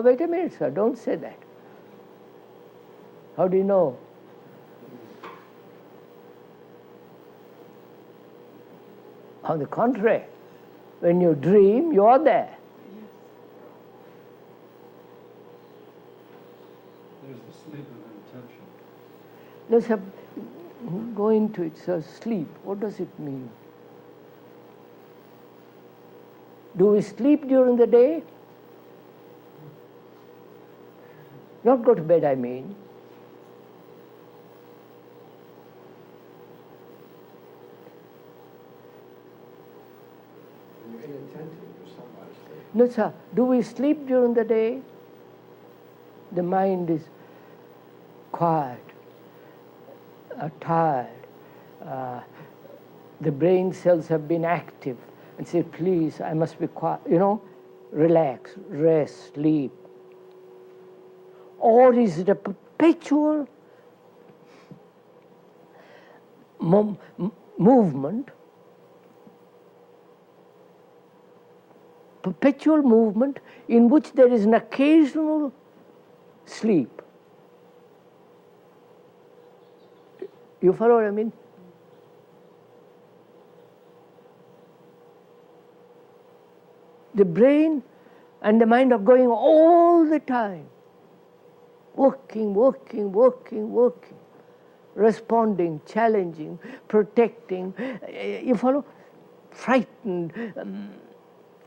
Wait a minute, sir. Don't say that. How do you know? On the contrary, when you dream, you are there. There's the sleep of intention. Let's have go into it, sir. Sleep. What does it mean? Do we sleep during the day? Not go to bed, I mean. You're inattentive, you're somebody sleeping. No, sir. Do we sleep during the day? The mind is quiet, tired. The brain cells have been active and say, please, I must be quiet. Relax, rest, sleep. Or is it a perpetual movement? Perpetual movement in which there is an occasional sleep. You follow what I mean? The brain and the mind are going all the time, working, responding, challenging, protecting. You follow? Frightened,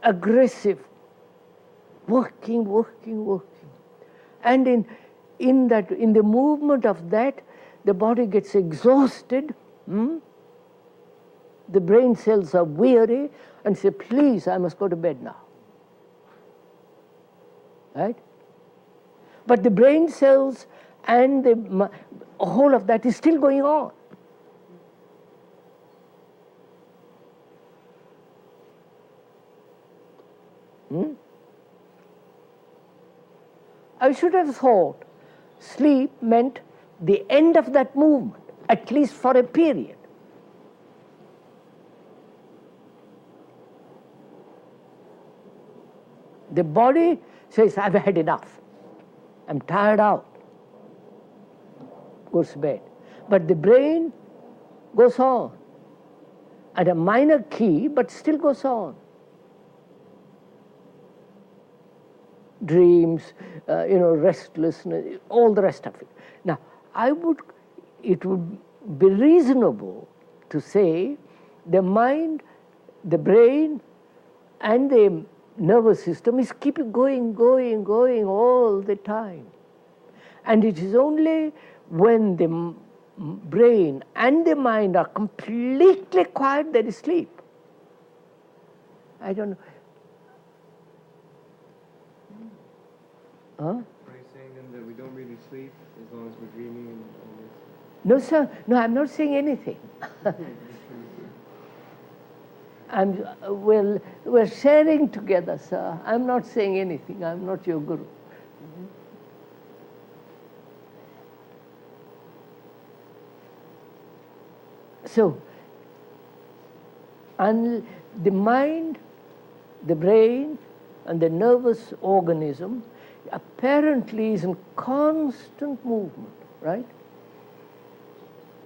aggressive, working. And in the movement of that, the body gets exhausted. The brain cells are weary and say, please, I must go to bed now. Right? But the brain cells and the whole of that is still going on. I should have thought sleep meant the end of that movement, at least for a period. The body says, I've had enough. I'm tired out. Goes to bed. But the brain goes on at a minor key, but still goes on. Dreams, restlessness, all the rest of it. Now, it would be reasonable to say the mind, the brain, and the nervous system is keeping going all the time. And it is only when the brain and the mind are completely quiet that is sleep. I don't know. Huh? Are you saying then that we don't really sleep as long as we're dreaming and all this? No, sir. No, I'm not saying anything. We're sharing together, sir. I'm not saying anything. I'm not your guru. So, the mind, the brain, and the nervous organism apparently is in constant movement, right?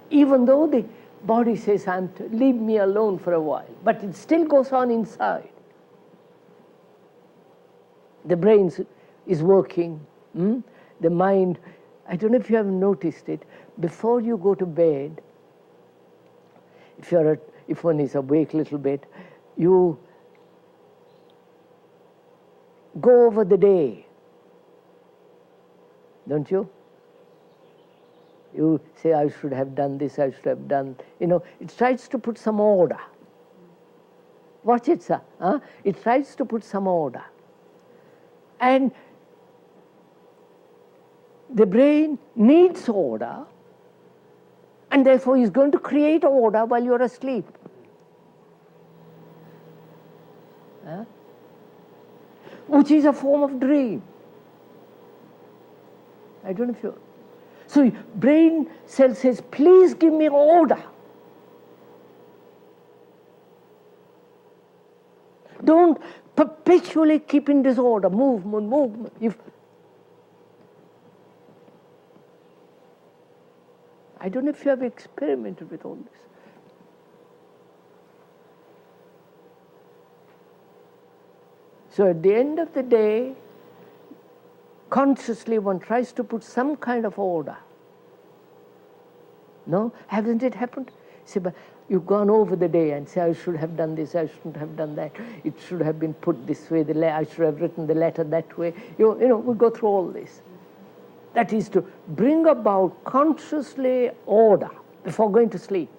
Even though the body says, leave me alone for a while, but it still goes on inside. The brain is working, the mind, I don't know if you have noticed it, before you go to bed, if one is awake a little bit, you go over the day, don't you? You say, I should have done this, I should have done, it tries to put some order. Watch it, sir. It tries to put some order. And the brain needs order, and therefore is going to create order while you're asleep. Huh? Which is a form of dream. I don't know if you... So brain cell says, please give me order. Don't perpetually keep in disorder, movement. I don't know if you have experimented with all this. So at the end of the day, consciously one tries to put some kind of order. No? Hasn't it happened? Say, but you've gone over the day and say, I should have done this, I shouldn't have done that. It should have been put this way, I should have written the letter that way. You know, we go through all this. That is to bring about consciously order before going to sleep.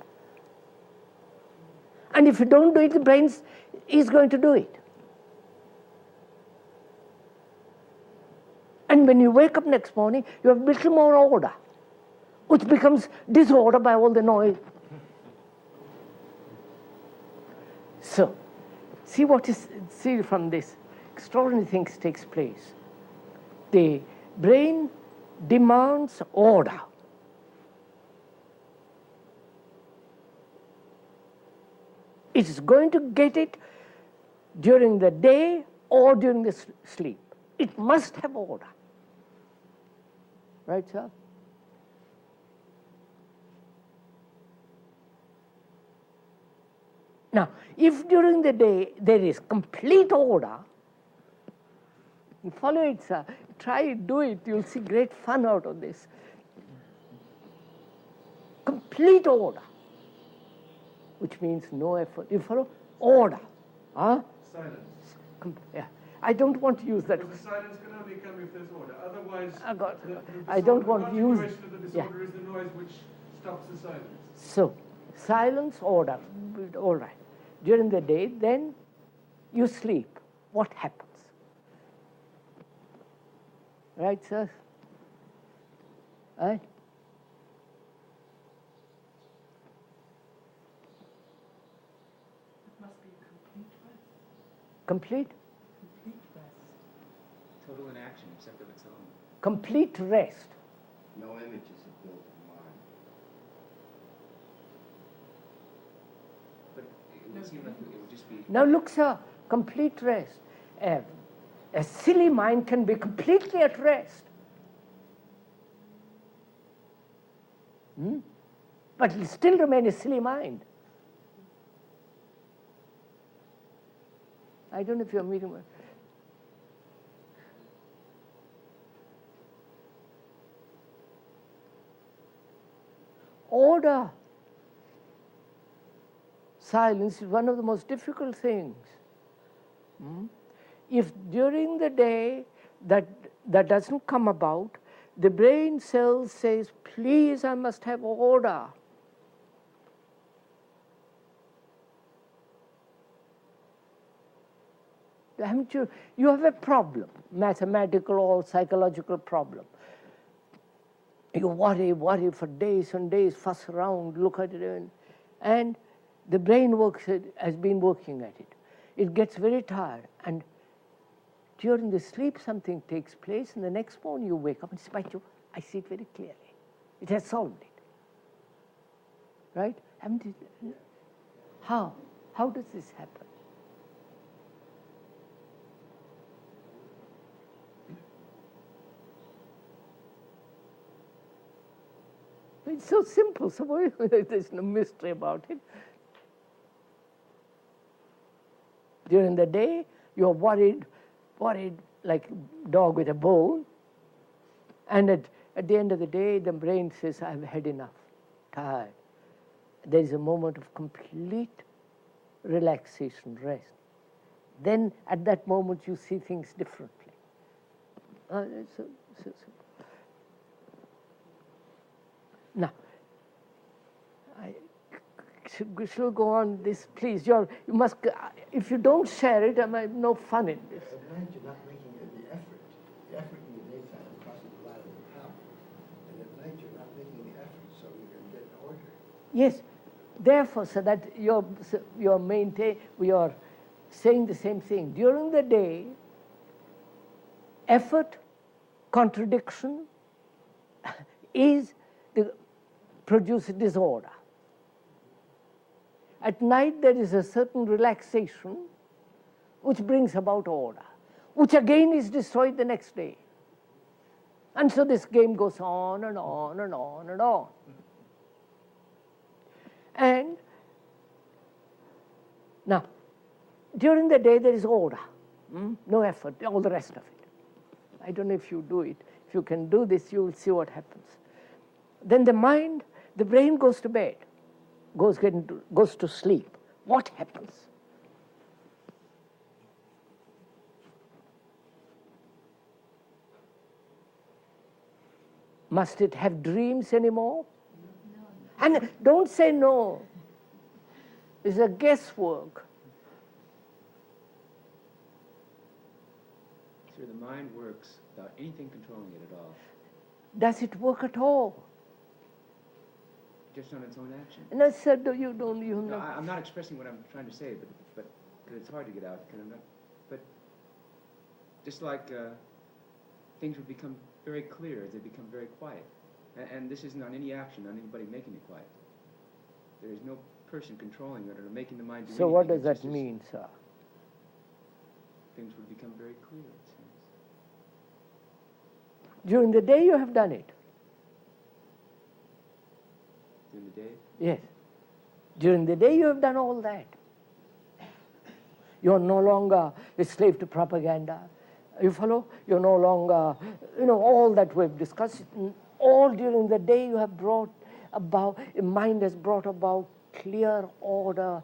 And if you don't do it, the brain is going to do it. And when you wake up next morning, you have a little more order, which becomes disorder by all the noise. So, see from this, extraordinary things takes place. The brain demands order. It's going to get it during the day or during the sleep. It must have order. Right, sir? Now, if during the day there is complete order, you follow it, sir. Try it, do it. You'll see great fun out of this. Complete order, which means no effort. You follow? Order. Huh? Silence. Yeah. I don't want to use that. Because the silence can only come if there's order. Otherwise, I don't want to use. The continuation of the disorder is the noise which stops the silence. So, silence, order. All right. During the day, then you sleep. What happens? Right, sir? Right? It must be a complete rest. Complete? Complete rest. Total inaction except of its own. Complete rest. No images are built in mind. But it would seem like it would just be... Now look, sir, complete rest. A silly mind can be completely at rest. But it will still remain a silly mind. I don't know if you're meeting me. Order. Silence is one of the most difficult things. If during the day that doesn't come about, the brain cell says, please, I must have order. Haven't you? You have a problem, mathematical or psychological problem. You worry for days and days, fuss around, look at it, and the brain has been working at it. It gets very tired, and during the sleep something takes place, and the next morning you wake up and say, I see it very clearly. It has solved it. Right? Haven't it? How? How does this happen? It's so simple, so there's no mystery about it. During the day, you're worried like a dog with a bone. And at the end of the day, the brain says, I've had enough, tired. There is a moment of complete relaxation, rest. Then at that moment, you see things differently. So now, I shall go on this, please. You must. If you don't share it, I have no fun in this. At night, you're not making the effort. The effort in the daytime causes a lot of the problem. And at night, you're not making the effort, so you can get order. Yes. Therefore, so that your saying the same thing. During the day, effort, contradiction produces disorder. At night, there is a certain relaxation which brings about order, which again is destroyed the next day. And so this game goes on and on and on and on. And now, during the day, there is order, no effort, all the rest of it. I don't know if you do it. If you can do this, you will see what happens. Then the brain goes to bed, goes to sleep. What happens? Must it have dreams anymore? No. And don't say no. It's a guesswork. So the mind works without anything controlling it at all. Does it work at all? Just on its own action. No, sir, you No, know. I'm not expressing what I'm trying to say, but because it's hard to get out. Because I'm not. But just like things would become very clear as they become very quiet, and this isn't on any action, on anybody making it quiet. There is no person controlling it or making the mind do anything. So what does It's that just mean, sir? Things would become very clear, it seems. During the day, you have done it. During the day? Yes. During the day, you have done all that. You're no longer a slave to propaganda. You follow? You're no longer, all that we've discussed. All during the day, you have brought about, mind has brought about clear order,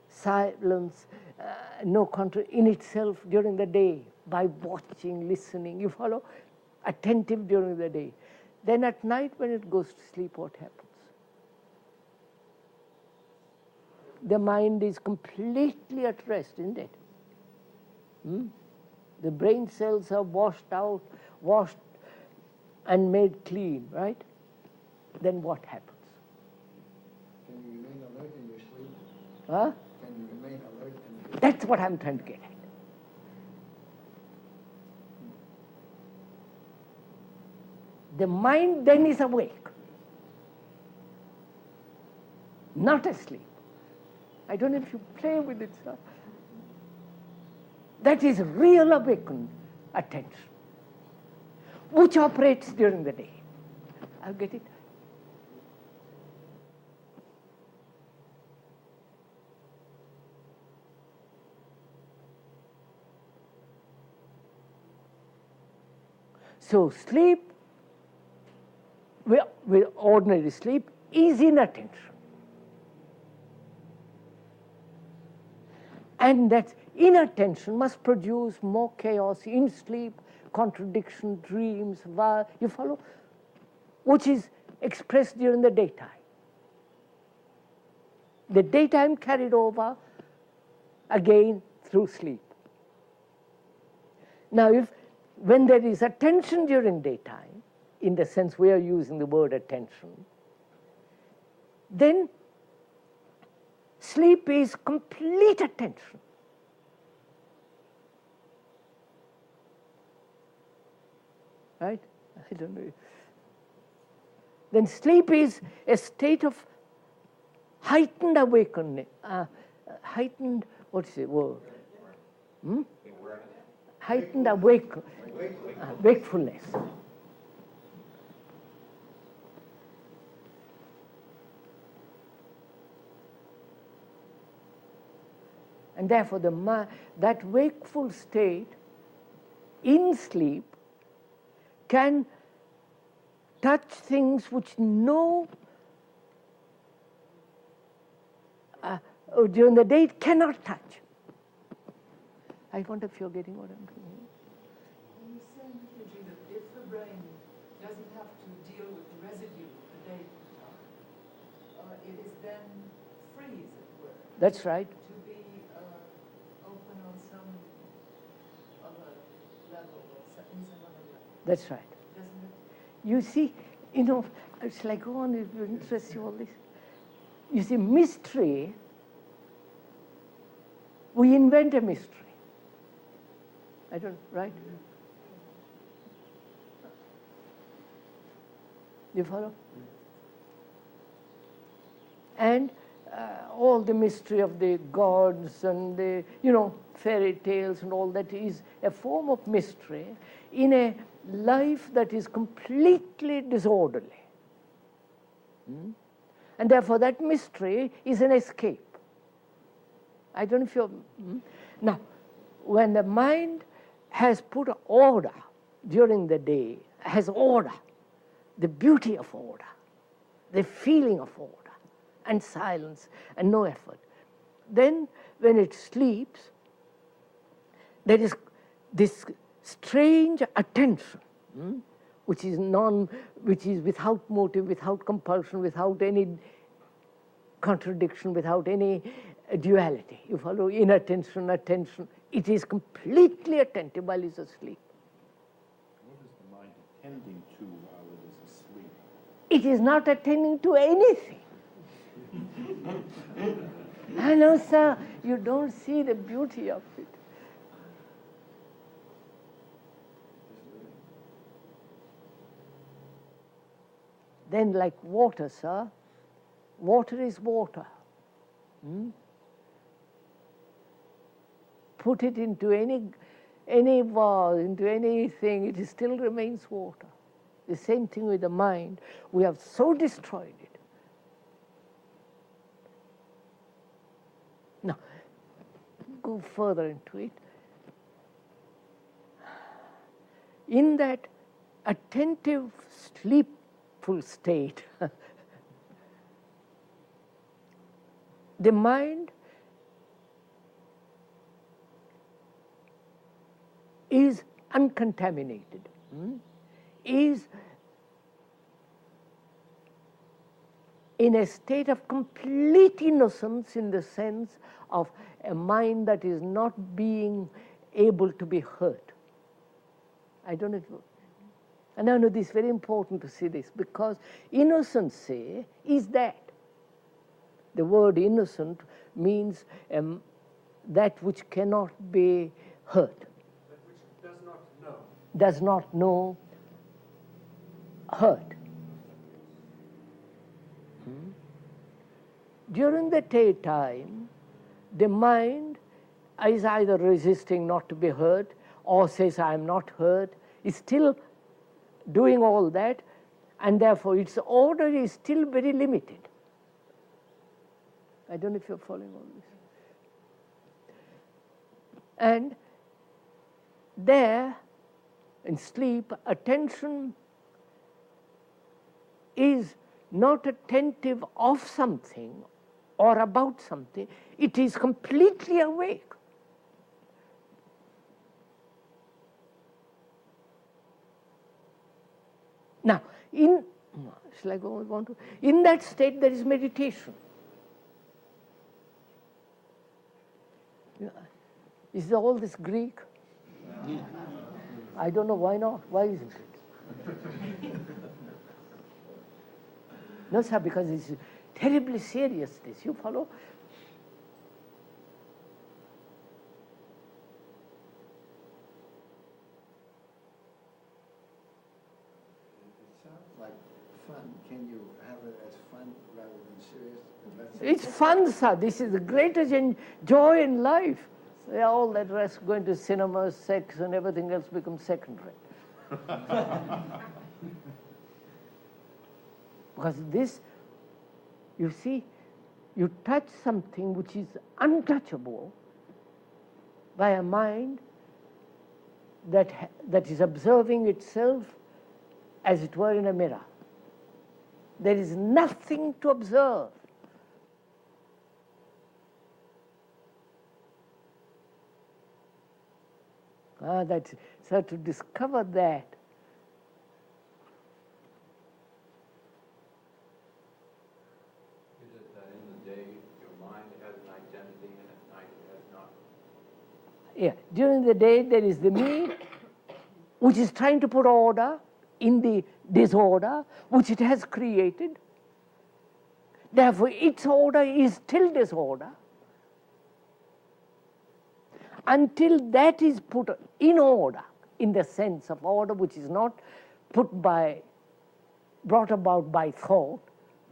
silence, no in itself during the day by watching, listening. You follow? Attentive during the day. Then at night, when it goes to sleep, what happens? The mind is completely at rest, isn't it? The brain cells are washed and made clean, right? Then what happens? Can you remain alert in your sleep? Huh? Can you remain alert in your sleep? That's what I'm trying to get at. The mind then is awake, not asleep. I don't know if you play with it, sir. That is real awakened attention, which operates during the day. I get it? So sleep, with ordinary sleep, is inattention. And that inattention must produce more chaos in sleep, contradiction, dreams, you follow? Which is expressed during the daytime. The daytime carried over again through sleep. Now, when there is attention during daytime, in the sense we are using the word attention, then sleep is complete attention. Right? I don't know. Then sleep is a state of heightened awakening, heightened, what is the word? Heightened wakefulness. And therefore, that wakeful state in sleep can touch things which during the day it cannot touch. I wonder if you're getting what I'm doing. He's saying, Fiji, that if the brain doesn't have to deal with the residue of the daytime, it is then free, as it were. That's right. To be open on some other level, or in some other level. That's right. Doesn't it? You see, it's like, oh, it interests you all this. You see, mystery we invent a mystery. I don't, right? You follow? And all the mystery of the gods and the, fairy tales and all that is a form of mystery in a life that is completely disorderly. And therefore that mystery is an escape. I don't know if you're... Now, when the mind has put order during the day, has order, the beauty of order, the feeling of order, and silence, and no effort, then when it sleeps, there is this strange attention, which is without motive, without compulsion, without any contradiction, without any duality. You follow? Inattention, attention. It is completely attentive while it's asleep. What is the mind attending to while it is asleep? It is not attending to anything. I know, sir, you don't see the beauty of it. Then like water, sir, water is water. Put it into any vase, into anything, it still remains water. The same thing with the mind. We have so destroyed it. Now, go further into it. In that attentive, sleepful state, the mind is uncontaminated, is in a state of complete innocence in the sense of a mind that is not being able to be hurt. I don't know if you... And I know this is very important to see this, because innocency is that. The word innocent means that which cannot be hurt. That which does not know. Does not know hurt. During the daytime, the mind is either resisting not to be hurt or says, I am not hurt, is still doing all that, and therefore its order is still very limited. I don't know if you're following all this. And there, in sleep, attention is not attentive of something or about something, it is completely awake. Now, shall I go on to? In that state, there is meditation. Is all this Greek? I don't know why not. Why isn't it? No, sir, because it's terribly serious, this. You follow? It sounds like fun. Can you have it as fun rather than serious? It's fun, sir. This is the greatest joy in life. So all that rest, going to cinema, sex, and everything else becomes secondary. Because this, you see, you touch something which is untouchable by a mind that is observing itself as it were in a mirror. There is nothing to observe. So to discover that, is it that in the day your mind has an identity and at night it has not? Yeah, during the day there is the me, which is trying to put order in the disorder which it has created. Therefore, its order is still disorder. until that is put in order, in the sense of order which is not brought about by thought,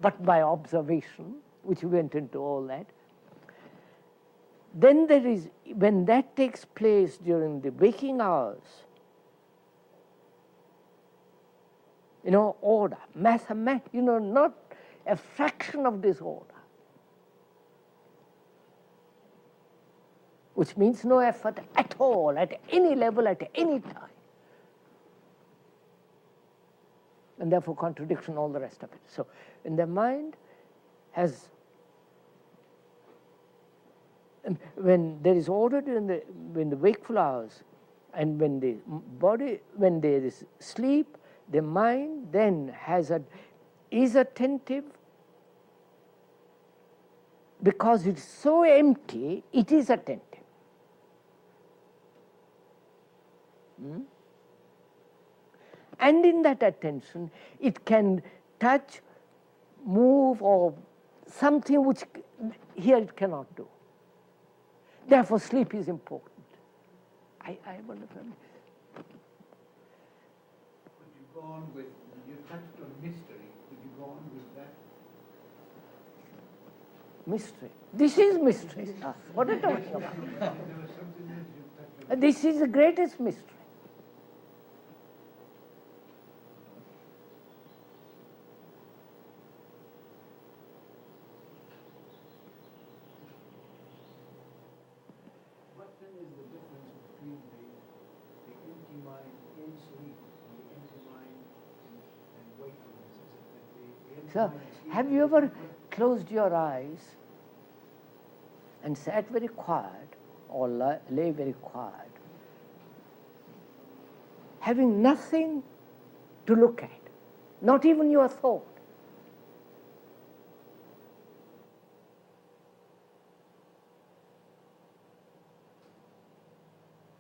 but by observation, which went into all that, then there is, when that takes place during the waking hours, order, not a fraction of disorder, which means no effort at all, at any level, at any time. And therefore contradiction, all the rest of it. So when the mind has, when there is order when the wakeful hours, and when the body, when there is sleep, the mind then is attentive, because it's so empty, it is attentive. And in that attention, it can touch, move, or something which here it cannot do. Therefore, sleep is important. I wonder if Would you go on with, you touched on mystery, would you go on with that? Mystery. This is mystery stuff. What are you talking about? There was something else you touched on. This is the greatest mystery. What then is the difference between the empty mind in sleep and the empty mind in wakefulness? Is it that the empty So, mind in sleep have you ever closed your eyes and sat very quiet, or lay very quiet, having nothing to look at, not even your thought?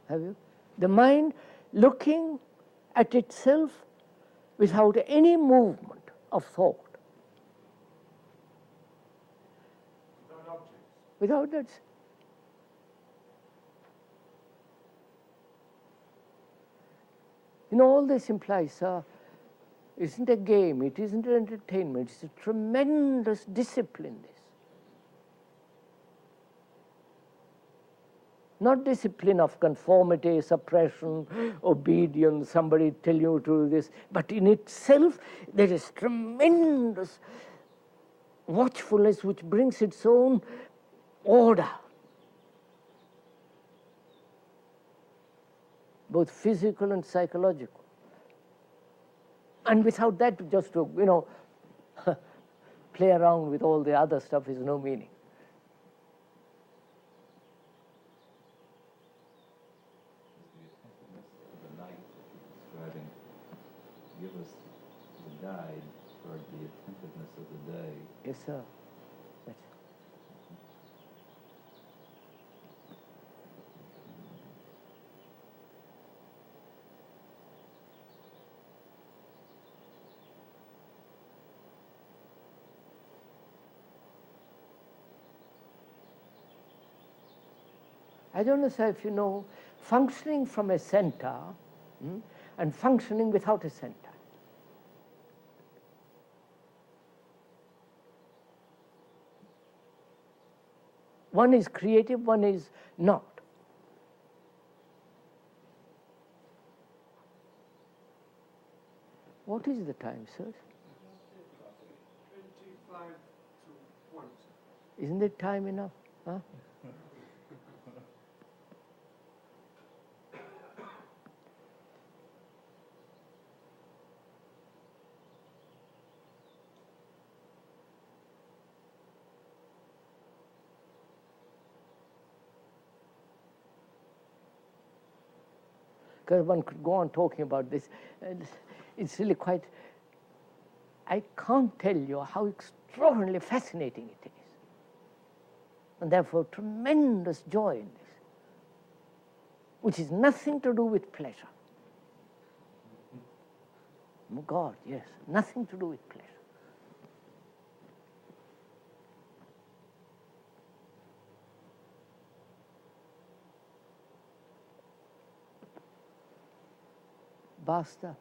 Have you? The mind looking at itself without any movement of thought. Without objects. Without that. All this implies, isn't a game, it isn't an entertainment, it's a tremendous discipline, this. Not discipline of conformity, suppression, obedience, somebody tell you to do this, but in itself there is tremendous watchfulness which brings its own order, both physical and psychological. And without that, just to, play around with all the other stuff is no meaning. Give us the guide toward the attentiveness of the day. Yes, sir. That's I don't know, sir, if you know, functioning from a center and functioning without a center. One is creative, one is not. What is the time, sir? 25 to 1. Isn't it time enough? Huh? Because one could go on talking about this. It's really quite, I can't tell you how extraordinarily fascinating it is. And therefore tremendous joy in this, which is nothing to do with pleasure. Oh God, yes, nothing to do with pleasure. Basta.